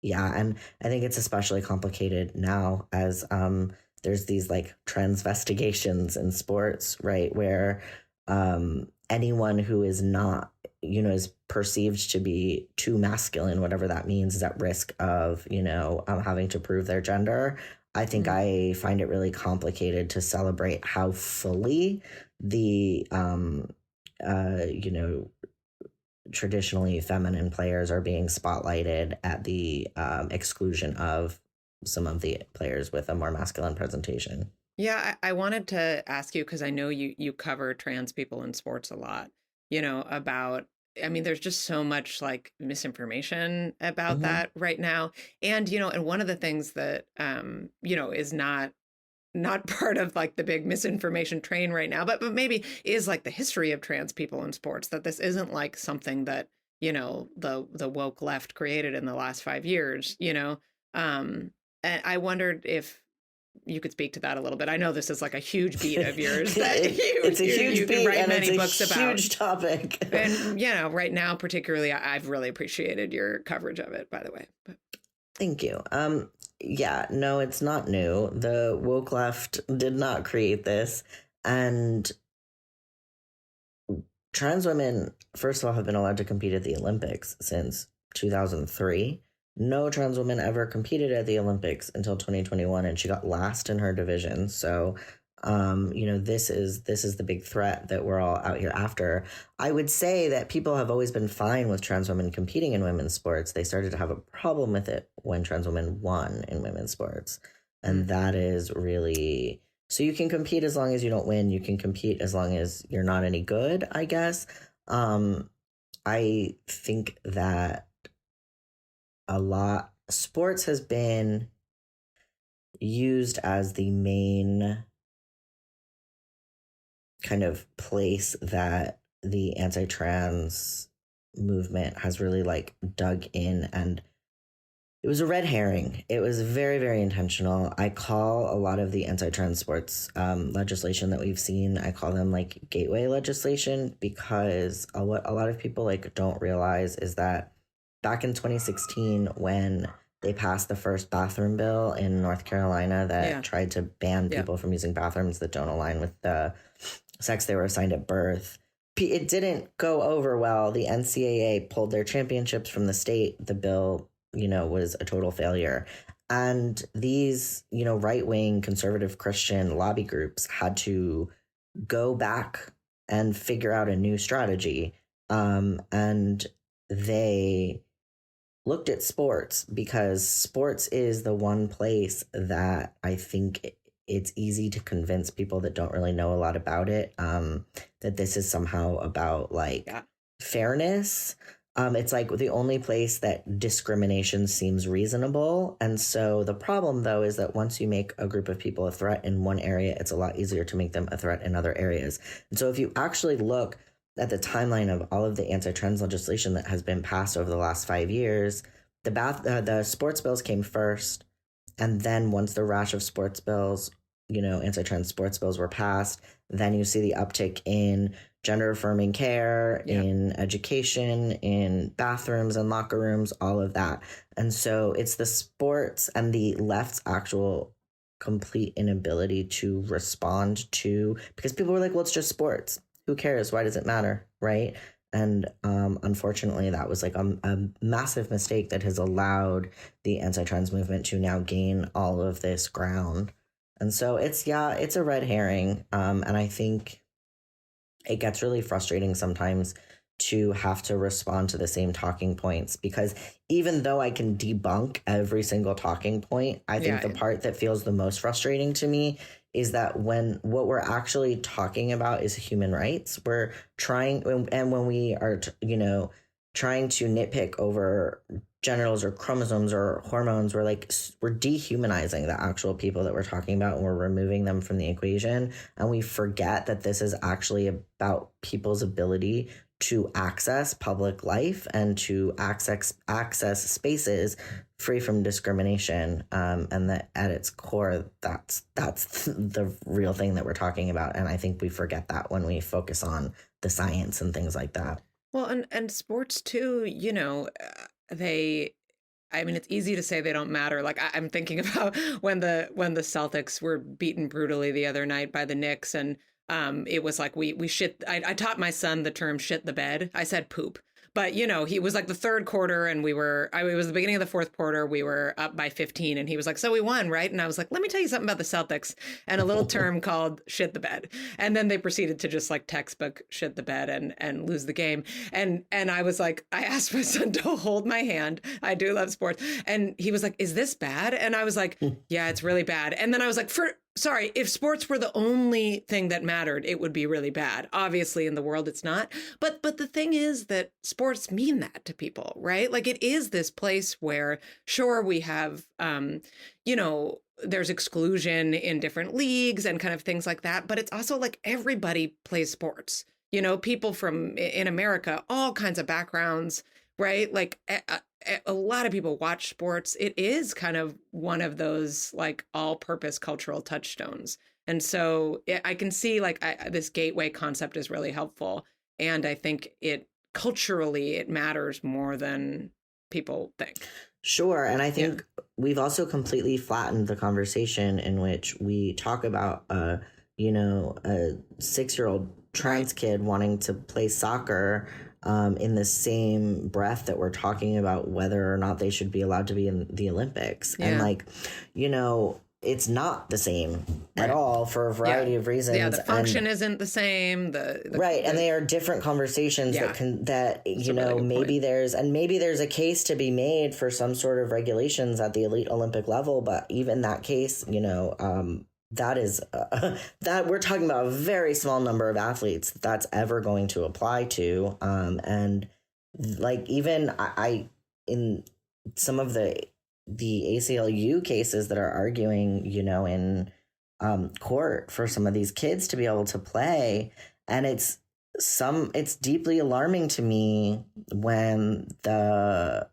I think it's especially complicated now as there's these like transvestigations in sports, right, where anyone who is not, is perceived to be too masculine, whatever that means, is at risk of, having to prove their gender. I think I find it really complicated to celebrate how fully the, traditionally feminine players are being spotlighted at the exclusion of some of the players with a more masculine presentation. Yeah, I wanted to ask you, because I know you cover trans people in sports a lot, about, there's just so much like misinformation about that right now. And, and one of the things that, is not part of like the big misinformation train right now, but maybe is like the history of trans people in sports, that this isn't like something that, the woke left created in the last 5 years, and I wondered if you could speak to that a little bit. I know this is like a huge beat of yours. It's a huge beat, write and many it's books a about. Huge topic. And right now, particularly, I've really appreciated your coverage of it. By the way, Thank you. yeah, no, it's not new. The woke left did not create this. And trans women, first of all, have been allowed to compete at the Olympics since 2003. No trans woman ever competed at the Olympics until 2021, and she got last in her division. So, this is the big threat that we're all out here after. I would say that people have always been fine with trans women competing in women's sports. They started to have a problem with it when trans women won in women's sports, and that is really. So you can compete as long as you don't win. You can compete as long as you're not any good, I guess. I think that sports has been used as the main kind of place that the anti-trans movement has really like dug in, and it was a red herring. It was very, very intentional. I call a lot of the anti-trans sports legislation that we've seen, I call them like gateway legislation, because what a lot of people like don't realize is that back in 2016, when they passed the first bathroom bill in North Carolina that tried to ban people from using bathrooms that don't align with the sex they were assigned at birth, it didn't go over well. The NCAA pulled their championships from the state. The bill was a total failure. And these, right-wing conservative Christian lobby groups had to go back and figure out a new strategy. And they looked at sports, because sports is the one place that I think it's easy to convince people that don't really know a lot about it, that this is somehow about fairness. It's like the only place that discrimination seems reasonable. And so the problem, though, is that once you make a group of people a threat in one area, it's a lot easier to make them a threat in other areas. And so if you actually look at the timeline of all of the anti-trans legislation that has been passed over the last 5 years, the sports bills came first. And then once the rash of sports bills, anti-trans sports bills were passed, then you see the uptick in gender affirming care, in education, in bathrooms and locker rooms, all of that. And so it's the sports and the left's actual complete inability to respond to, because people were like, well, it's just sports. Who cares? Why does it matter? Right. And unfortunately, that was like a massive mistake that has allowed the anti-trans movement to now gain all of this ground. And so it's a red herring. And I think it gets really frustrating sometimes to have to respond to the same talking points, because even though I can debunk every single talking point, I think the part that feels the most frustrating to me is that when what we're actually talking about is human rights, we're trying, and when we are, trying to nitpick over genitals or chromosomes or hormones, we're dehumanizing the actual people that we're talking about, and we're removing them from the equation. And we forget that this is actually about people's ability to access public life and to access spaces free from discrimination. And that at its core, that's the real thing that we're talking about. And I think we forget that when we focus on the science and things like that. Well, and sports too, it's easy to say they don't matter. Like I'm thinking about when the Celtics were beaten brutally the other night by the Knicks, and it was like we shit. I taught my son the term "shit the bed." I said poop. But, he was like the third quarter, and it was the beginning of the fourth quarter. We were up by 15, and he was like, so we won, right? And I was like, let me tell you something about the Celtics, and a little term called shit the bed. And then they proceeded to just like textbook shit the bed and lose the game. And I was like, I asked my son to hold my hand. I do love sports. And he was like, is this bad? And I was like, yeah, it's really bad. And then I was like, sorry, if sports were the only thing that mattered, it would be really bad. Obviously, in the world, it's not. But the thing is that sports mean that to people, right? Like it is this place where, sure, we have, there's exclusion in different leagues and kind of things like that. But it's also like everybody plays sports. People in America, all kinds of backgrounds, right? Like a lot of people watch sports. It is kind of one of those like all-purpose cultural touchstones. And so I can see like this gateway concept is really helpful. And I think culturally it matters more than people think. Sure. And I think we've also completely flattened the conversation in which we talk about, a 6-year-old trans kid wanting to play soccer in the same breath that we're talking about whether or not they should be allowed to be in the Olympics. Yeah. And it's not the same at all for a variety of reasons. Yeah, the function isn't the same. Right, and they are different conversations maybe there's a case to be made for some sort of regulations at the elite Olympic level, but even that case, that is that we're talking about a very small number of athletes that's ever going to apply to, and like even I in some of the ACLU cases that are arguing, in court for some of these kids to be able to play. And it's deeply alarming to me when the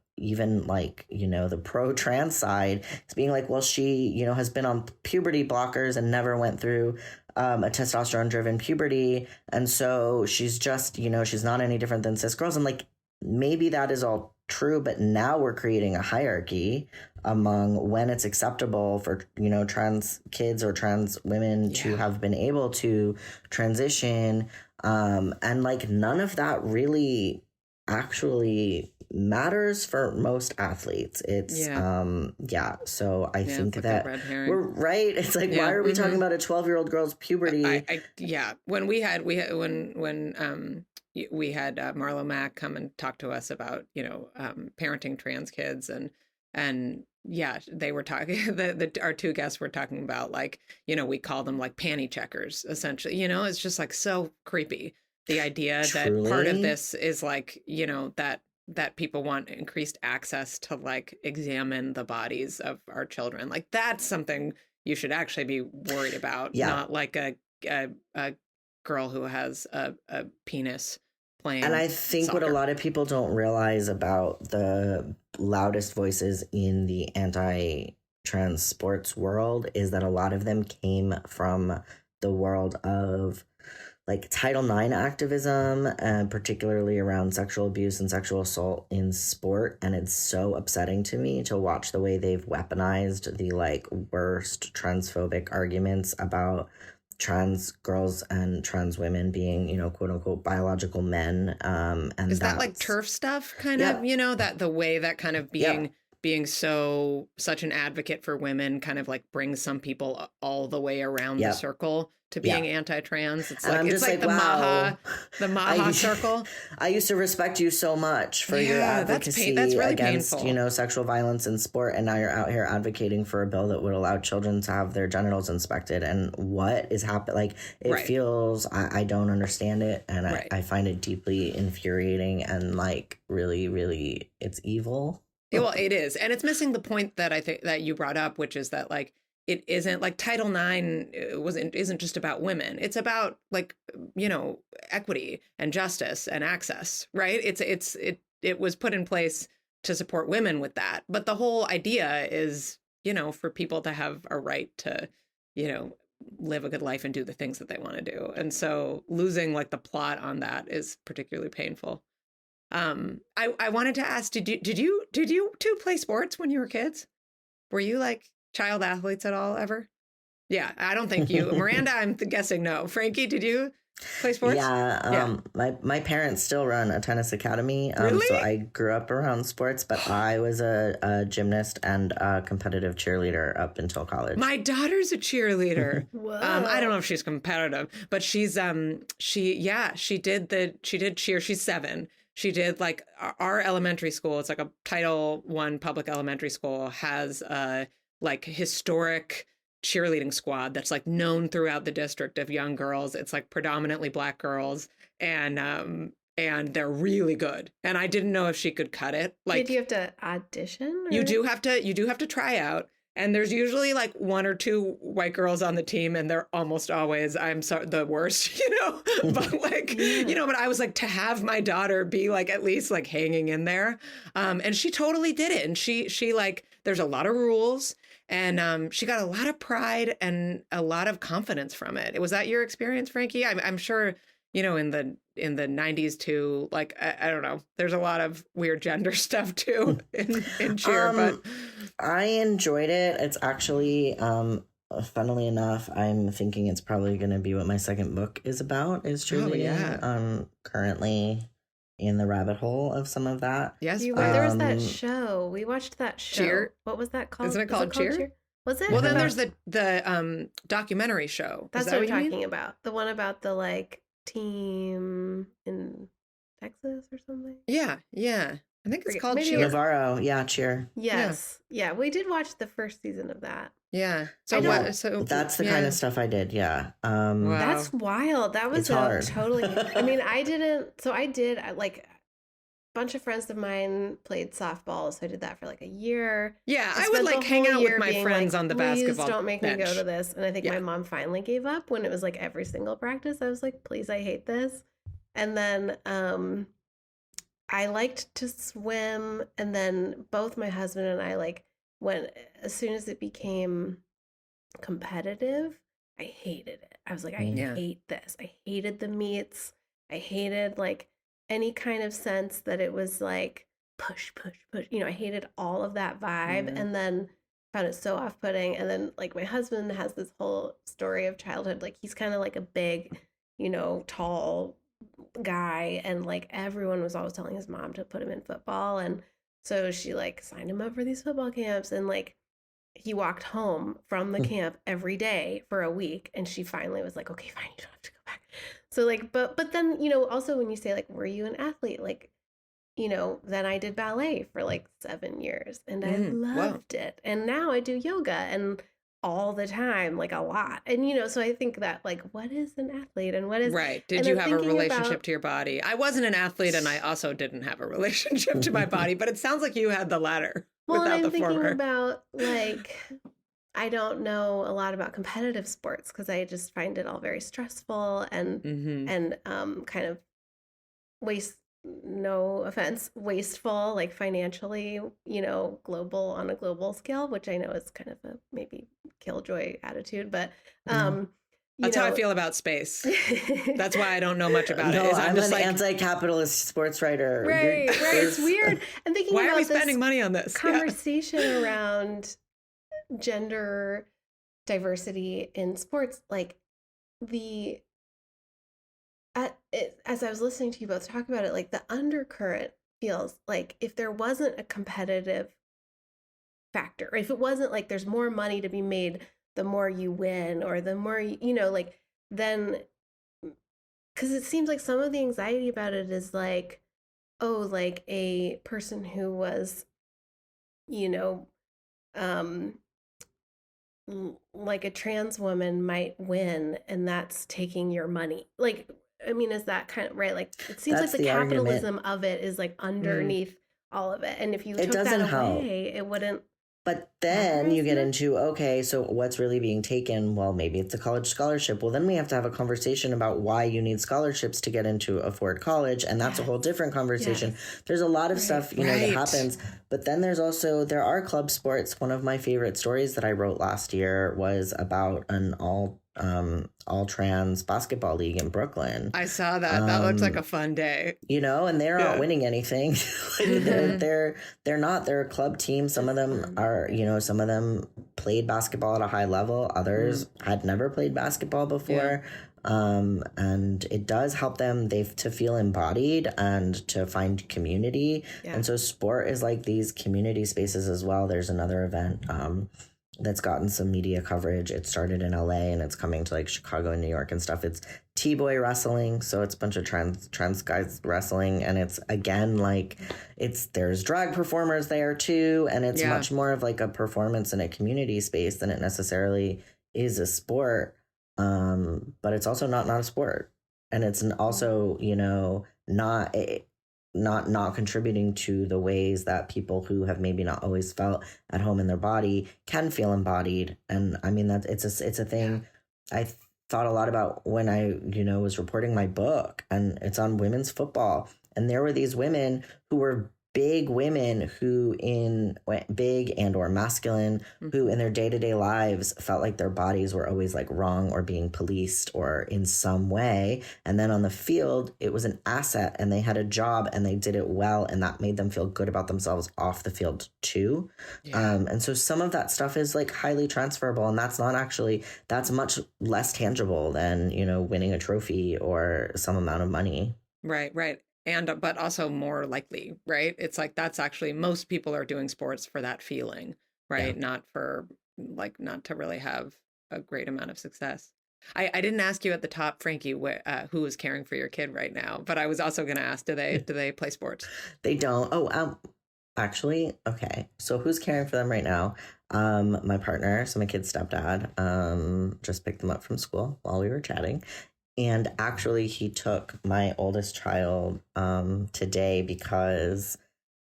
pro trans side is being like, well, she, has been on puberty blockers and never went through a testosterone driven puberty. And so she's just, she's not any different than cis girls. And like, maybe that is all true, but now we're creating a hierarchy among when it's acceptable for, trans kids or trans women to have been able to transition. And like none of that really actually matters for most athletes. It's so I think like that we're right. It's like, why are we talking about a 12-year-old girl's puberty? When we had Marlo Mack come and talk to us about, parenting trans kids and they were talking, our two guests were talking about like, we call them like panty checkers, essentially, it's just like so creepy. The idea that part of this is like, that people want increased access to like examine the bodies of our children. Like that's something you should actually be worried about, not like a girl who has a penis playing. And I think soccer. What a lot of people don't realize about the loudest voices in the anti-trans sports world is that a lot of them came from the world of like Title IX activism, and particularly around sexual abuse and sexual assault in sport. And it's so upsetting to me to watch the way they've weaponized the like worst transphobic arguments about trans girls and trans women being, quote unquote, biological men. And is that like turf stuff kind of, that the way that kind of being such an advocate for women kind of like brings some people all the way around the circle to being anti-trans. It's like the Maha circle. I used to respect you so much for your advocacy that's really against, painful. Sexual violence in sport, and now you're out here advocating for a bill that would allow children to have their genitals inspected. And what is happening? Like it feels, I don't understand it, and I find it deeply infuriating and like really, really, it's evil. Well, it is, and it's missing the point that I think that you brought up, which is that like. It isn't like Title IX isn't just about women. It's about like, equity and justice and access, right? It was put in place to support women with that. But the whole idea is, for people to have a right to, live a good life and do the things that they want to do. And so losing like the plot on that is particularly painful. I wanted to ask, did you two play sports when you were kids? Were you like child athletes at all ever? Yeah, I don't think you. Miranda, I'm guessing no. Frankie, did you play sports? Yeah, my parents still run a tennis academy. Really? So I grew up around sports, but I was a gymnast and a competitive cheerleader up until college. My daughter's a cheerleader. Whoa. I don't know if she's competitive, but she's she did cheer. She's 7. She did like our elementary school. It's like a Title I public elementary school has like historic cheerleading squad that's like known throughout the district of young girls. It's like predominantly Black girls, and they're really good. And I didn't know if she could cut it. Like, did you have to audition? Or? You do have to try out. And there's usually like 1 or 2 white girls on the team, and they're almost always, the worst, but like, but I was like, to have my daughter be like, at least like hanging in there. And she totally did it. And she like, there's a lot of rules, and she got a lot of pride and a lot of confidence from it. Was that your experience, Frankie? I'm sure, in the in the 90s too. Like, I don't know. There's a lot of weird gender stuff too in cheer, but I enjoyed it. It's actually, funnily enough, I'm thinking it's probably going to be what my second book is about, is cheerleading. yeah. I'm currently in the rabbit hole of some of that. Yes. There was that show. We watched that show. Cheer? What was that called? Isn't it called Cheer? Was it? Well, then there's the documentary show. That's what we're talking about. The one about the like team in Texas or something. Yeah. I think it's called Cheer. Navarro, yeah, Cheer. Yes. Yeah, we did watch the first season of that. Yeah. So what? So that's the kind of stuff I did. Yeah. Wow. That's wild. That was totally. I mean, I didn't. So I did. Like a bunch of friends of mine played softball, so I did that for like a year. Yeah, I would like hang out with my friends on the basketball. Please don't make me bench. go to this. And I think my mom finally gave up when it was like every single practice. I was like, please, I hate this. And then I liked to swim, and then both my husband and I like when as soon as it became competitive, I hated it. I was like, I hate this. I hated the meets. I hated like any kind of sense that it was like push. You know, I hated all of that vibe, and then found it so off-putting. And then like my husband has this whole story of childhood. Like he's kind of like a big, you know, tall guy, and like everyone was always telling his mom to put him in football, and so she like signed him up for these football camps, and like he walked home from the camp every day for a week, and she finally was like, okay, fine, you don't have to go back. So like but then, you know, also when you say like, were you an athlete, like, you know, then I did ballet for like 7 years, and I loved it, and now I do yoga and all the time, like a lot. And, you know, so I think that like, what is an athlete and what is... Right. Did you have a relationship to your body? I wasn't an athlete, and I also didn't have a relationship to my body, but it sounds like you had the latter. Well, without and I'm the thinking former. about like, I don't know a lot about competitive sports because I just find it all very stressful and kind of no offense, wasteful, like financially, you know, on a global scale, which I know is kind of a maybe killjoy attitude, but that's how I feel about space. That's why I don't know much about it. I'm just an like, anti-capitalist sports writer. Right. It's weird. I'm thinking why about are we spending money on this conversation around gender diversity in sports, like as I was listening to you both talk about it, like the undercurrent feels like if there wasn't a competitive factor, if it wasn't like there's more money to be made the more you win, or the more you know, like then, because it seems like some of the anxiety about it is like, oh, like a person who was, you know, like a trans woman might win, and that's taking your money. Like, I mean, is that kind of right? Like, it seems That's like the capitalism argument. of it is like underneath all of it. And if you It took that doesn't away, help. it wouldn't. But then you get into, okay, so what's really being taken? Well, maybe it's a college scholarship. Well, then we have to have a conversation about why you need scholarships to get into a Ford college. And that's a whole different conversation. There's a lot of stuff, you know, that happens. But then there are club sports. One of my favorite stories that I wrote last year was about an all trans basketball league in Brooklyn. I saw that. That looks like a fun day. You know, and they're not winning anything. They're not. They're a club team. Some of them are, you know, some of them played basketball at a high level. Others had never played basketball before. And it does help them to feel embodied and to find community. And so sport is like these community spaces as well. There's another event that's gotten some media coverage. It started in LA and it's coming to like Chicago and New York and stuff. It's T-boy wrestling. So it's a bunch of trans guys wrestling. And it's again, like there's drag performers there too. And it's much more of like a performance in a community space than it necessarily is a sport. But it's also not a sport. And it's also, you know, not contributing to the ways that people who have maybe not always felt at home in their body can feel embodied. And I mean, it's a thing I thought a lot about when I, you know, was reporting my book, and it's on women's football. And there were these women who were big women who big and or masculine, who in their day-to-day lives felt like their bodies were always like wrong or being policed or in some way. And then on the field, it was an asset and they had a job and they did it well. And that made them feel good about themselves off the field too. Yeah. And so some of that stuff is like highly transferable, and that's much less tangible than, winning a trophy or some amount of money. Right. But also more likely, right? It's like that's actually most people are doing sports for that feeling, right? Yeah. Not to really have a great amount of success. I didn't ask you at the top, Frankie, who is caring for your kid right now, but I was also going to ask, do they play sports? They don't. Oh, actually, okay. So who's caring for them right now? My partner, so my kid's stepdad, just picked them up from school while we were chatting. And actually, he took my oldest child today because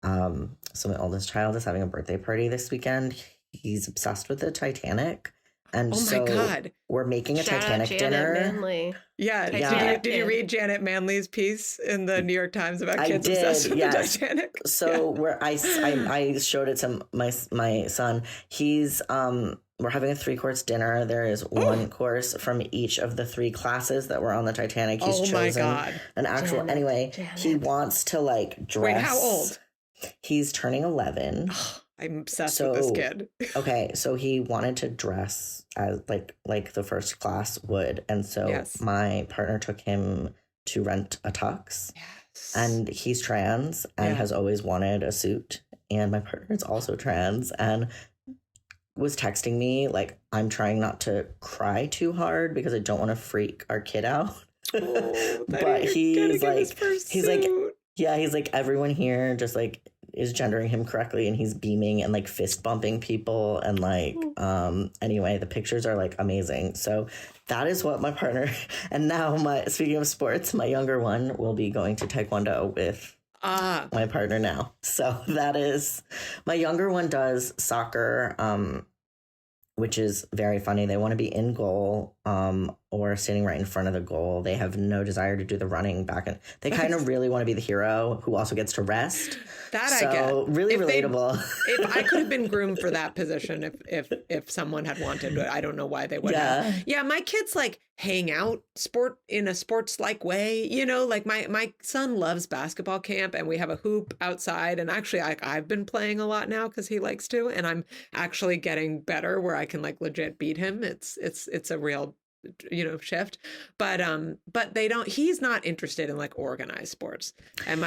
so my oldest child is having a birthday party this weekend. He's obsessed with the Titanic. And my God. We're making a Titanic dinner. Manley. Yeah. Did you read Janet Manley's piece in the New York Times about kids obsessed with the Titanic? So I showed it to my son. He's we're having a 3-course dinner. There is one course from each of the 3 classes that were on the Titanic. He's chosen an actual. Janet. He wants to like dress. Wait, how old? He's turning 11. I'm obsessed with this kid. Okay, so he wanted to dress as like the first class would, and so my partner took him to rent a tux. Yes. And he's trans and has always wanted a suit. And my partner is also trans and was texting me like, I'm trying not to cry too hard because I don't want to freak our kid out. But he's like everyone here just like is gendering him correctly, and he's beaming and like fist bumping people and like anyway, the pictures are like amazing. So that is what my partner, and now speaking of sports, my younger one will be going to Taekwondo with my partner now. So that is, my younger one does soccer, which is very funny. They want to be in goal or standing right in front of the goal. They have no desire to do the running back. And they kind of really want to be the hero who also gets to rest. That I get. Really relatable. If I could have been groomed for that position, if someone had wanted it, I don't know why they wouldn't have. Yeah, my kids like hang out in a sports-like way. Like my son loves basketball camp, and we have a hoop outside. And actually, I've been playing a lot now because he likes to, and I'm actually getting better where I can like legit beat him. It's a real shift, but they don't. He's not interested in like organized sports, and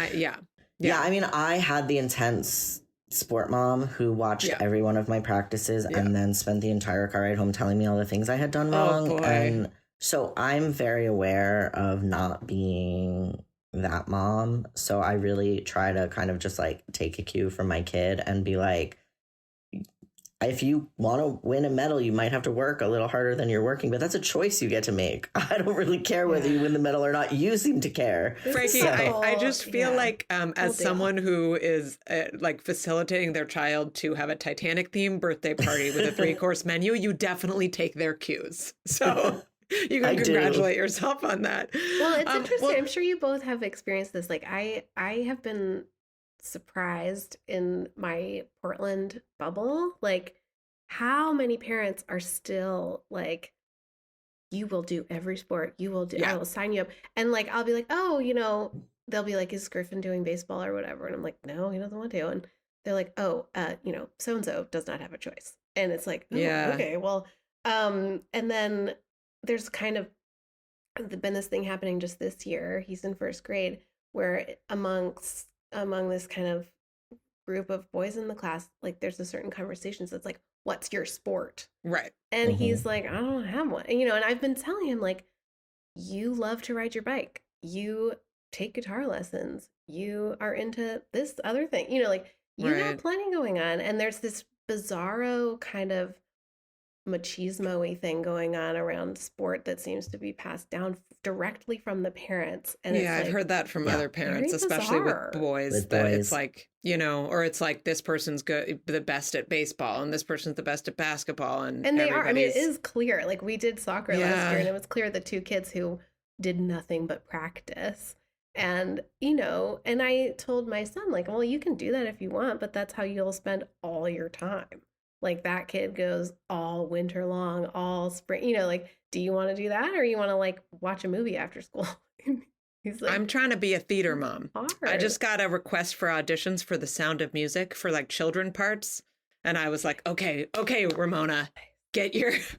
Yeah, I mean, I had the intense sport mom who watched every one of my practices and then spent the entire car ride home telling me all the things I had done wrong. Oh, and so I'm very aware of not being that mom. So I really try to kind of just like take a cue from my kid and be like, if you want to win a medal, you might have to work a little harder than you're working, but that's a choice you get to make. I don't really care whether you win the medal or not. You seem to care. Frankie, I just feel like as someone who is like facilitating their child to have a Titanic themed birthday party with a 3-course menu, you definitely take their cues. So you can congratulate yourself on that. Well, it's interesting. I'm sure you both have experienced this. Like I have been surprised in my Portland bubble, like how many parents are still like, you will do every sport, I will sign you up. And like I'll be like, oh, they'll be like, is Griffin doing baseball or whatever? And I'm like, no, he doesn't want to. And they're like, oh, so-and-so does not have a choice. And it's like, oh, okay, well, and then there's kind of been this thing happening just this year. He's in first grade where among this kind of group of boys in the class, like there's a certain conversation that's like, what's your sport? Right. And he's like, I don't have one. And, and I've been telling him like, you love to ride your bike. You take guitar lessons. You are into this other thing, like you have plenty going on. And there's this bizarro kind of machismo-y thing going on around sport that seems to be passed down directly from the parents. And I've heard that from other parents, especially with boys, it's like, or it's like this person's the best at baseball and this person's the best at basketball. And they are. I mean, it is clear. Like we did soccer last year and it was clear the 2 kids who did nothing but practice And, you know, and I told my son, like, well, you can do that if you want, but that's how you'll spend all your time. Like, that kid goes all winter long, all spring, you know, like, do you want to do that, or you want to like watch a movie after school? He's like, I'm trying to be a theater mom. hard. I just got a request for auditions for The Sound of Music for like children parts. And I was like, okay, Ramona,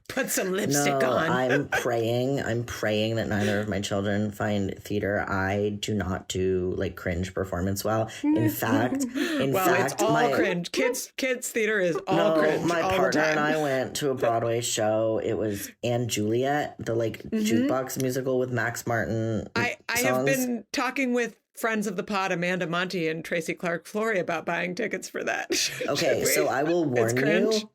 put some lipstick on. I'm praying that neither of my children find theater. I do not do like cringe performance well. In fact, it's all cringe. Kids theater is all cringe. My all partner the time. and I went to a Broadway show. It was Anne Juliet, the like jukebox musical with Max Martin. I have been talking with friends of the pod, Amanda Monty and Tracy Clark Flory, about buying tickets for that. Okay, so I will warn you.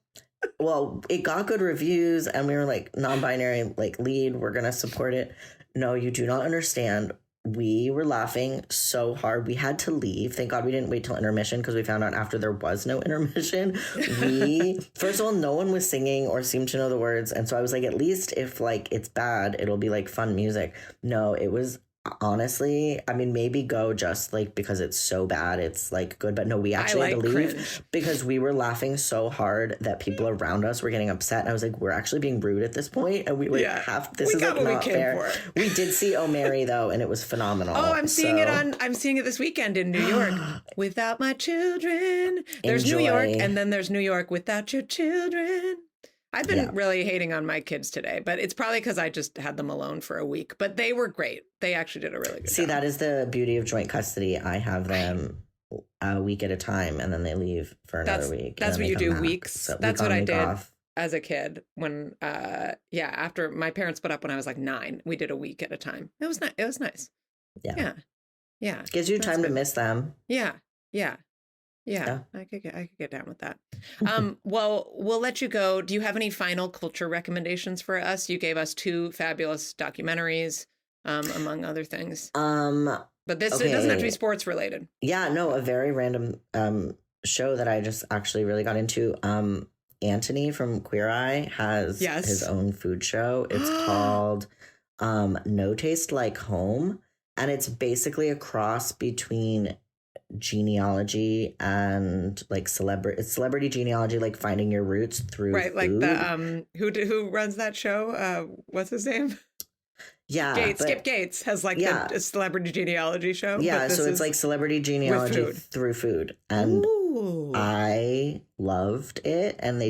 Well, it got good reviews and we were like non-binary, like lead, we're going to support it. No, you do not understand. We were laughing so hard. We had to leave. Thank God we didn't wait till intermission because we found out after there was no intermission. First of all, no one was singing or seemed to know the words. And so I was like, at least if like it's bad, it'll be like fun music. No, it was honestly, I mean, maybe go just like because it's so bad, it's like good. But no, we actually had to leave because we were laughing so hard that people around us were getting upset. And I was like, we're actually being rude at this point. And we like this is like not fair. We did see Oh Mary though, and it was phenomenal. Oh, I'm seeing it this weekend in New York. Without my children. There's New York, and then there's New York without your children. I've been really hating on my kids today, but it's probably because I just had them alone for a week. But they were great. They actually did a really good job. That is the beauty of joint custody. I have them a week at a time, and then they leave for another week. That's what you do, back. weeks. So that's what I did as a kid when, after my parents split up when I was like 9, we did a week at a time. It was nice. It was nice. Yeah. Gives you time to miss them. Yeah. I could get down with that. Well, we'll let you go. Do you have any final culture recommendations for us? You gave us 2 fabulous documentaries, among other things. But it doesn't have to be sports related. Yeah, no, a very random show that I just actually really got into. Anthony from Queer Eye has his own food show. It's called No Taste Like Home, and it's basically a cross between genealogy and like celebrity genealogy, like finding your roots through food. Like the who runs that show, what's his name? Skip Gates has like a celebrity genealogy show. So it's like celebrity genealogy through food, and I loved it. And they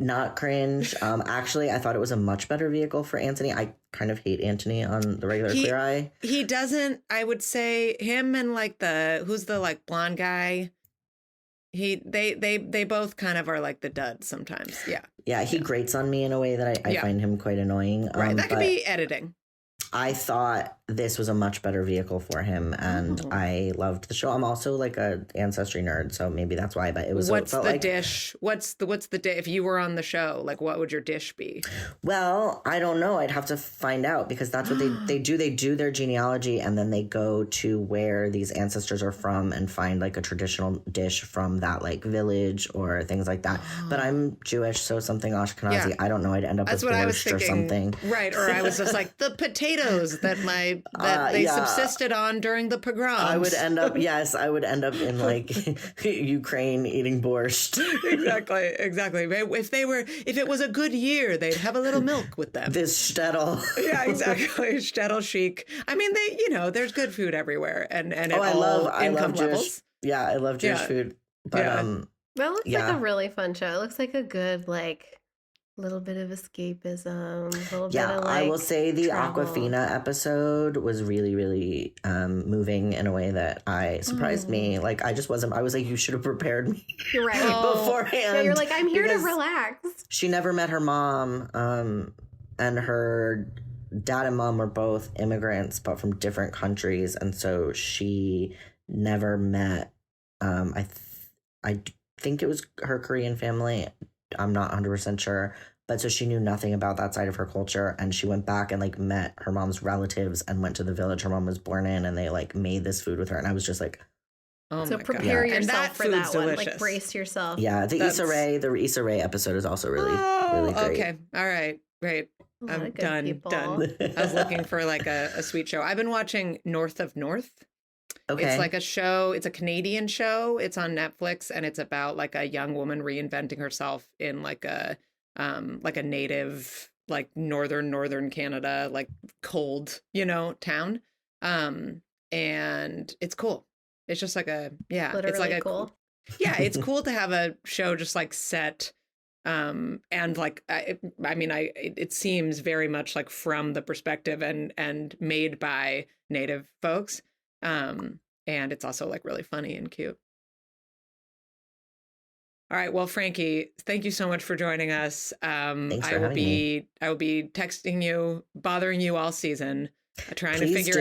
not cringe. Actually, I thought it was a much better vehicle for Anthony. I kind of hate Anthony on the regular Queer Eye. He doesn't. I would say him and like who's the like blonde guy. They both kind of are like the duds sometimes. Yeah. He grates on me in a way that I find him quite annoying. Right. That could be editing. I thought this was a much better vehicle for him, and I loved the show. I'm also like a ancestry nerd, so maybe that's why. But it was. What's the dish? What's the dish? If you were on the show, like what would your dish be? Well, I don't know. I'd have to find out because that's what they do. They do their genealogy, and then they go to where these ancestors are from and find like a traditional dish from that like village or things like that. But I'm Jewish, so something Ashkenazi. Yeah. I don't know. I'd end up with borscht or something. Right. Or I was just like the potatoes that they subsisted on during the pogroms. I would end up in like Ukraine eating borscht. Exactly. If it was a good year, they'd have a little milk with them. This shtetl. Yeah, exactly. Shtetl chic. I mean, there's good food everywhere, and I love levels. Yeah, I love Jewish food. But that looks like a really fun show. It looks like a good little bit of escapism, a little bit of I will say the travel. Awkwafina episode was really, really moving in a way that surprised me. Like I was like, you should have prepared me beforehand. Yeah, you're like, I'm here to relax. She never met her mom, and her dad and mom were both immigrants, but from different countries, and so she never met. I think it was her Korean family. I'm not 100% sure. But so she knew nothing about that side of her culture. And she went back and like met her mom's relatives and went to the village her mom was born in. And they like made this food with her. And I was just like, oh so my prepare God. yourself for that delicious. one. Like brace yourself. Yeah, the Issa Rae episode is also really, really great. Okay. All right. Great. I'm done. I was looking for like a sweet show. I've been watching North of North. Okay. It's like a show. It's a Canadian show. It's on Netflix, and it's about like a young woman reinventing herself in like a native, like northern Canada, like cold, town. And it's cool. It's just like literally it's like cool. Yeah, it's cool to have a show just like set. And like, it seems very much like from the perspective and made by Native folks. And it's also like really funny and cute. All right. Well, Frankie, thank you so much for joining us. Thanks for having me. I will be texting you, bothering you all season, trying to figure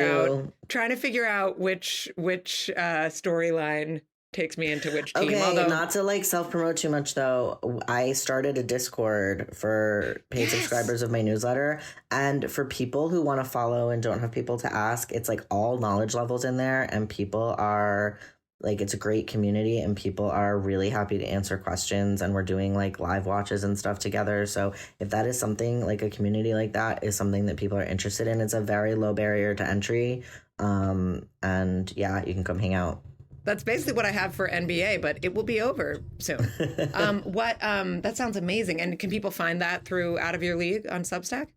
out which storyline takes me into which team. Okay, not to like self-promote too much though. I started a Discord for paid subscribers of my newsletter, and for people who want to follow and don't have people to ask, it's like all knowledge levels in there, and people are like, it's a great community and people are really happy to answer questions, and we're doing like live watches and stuff together. So if that is something, like a community like that is something that people are interested in, it's a very low barrier to entry. And yeah, you can come hang out. That's basically what I have for NBA, but it will be over soon. That sounds amazing. And can people find that through Out of Your League on Substack?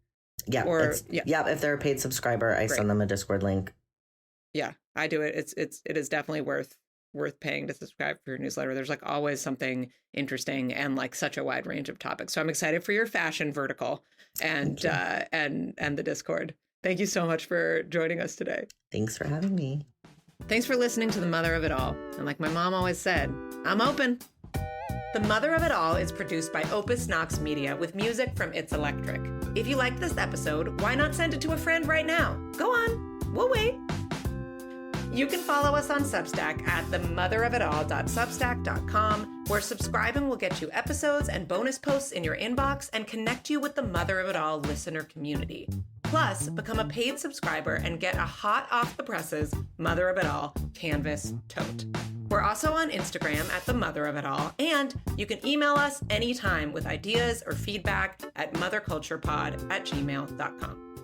Yeah. If they're a paid subscriber, I send them a Discord link. Yeah, I do it. It is definitely worth paying to subscribe for your newsletter. There's like always something interesting and like such a wide range of topics. So I'm excited for your fashion vertical and the Discord. Thank you so much for joining us today. Thanks for having me. Thanks for listening to The Mother of It All. And like my mom always said, I'm open. The Mother of It All is produced by Opus Knox Media with music from It's Electric. If you liked this episode, why not send it to a friend right now? Go on, we'll wait. You can follow us on Substack at themotherofitall.substack.com, where subscribing will get you episodes and bonus posts in your inbox and connect you with the Mother of It All listener community. Plus, become a paid subscriber and get a hot off the presses Mother of It All canvas tote. We're also on Instagram at The Mother of It All, and you can email us anytime with ideas or feedback at motherculturepod@gmail.com.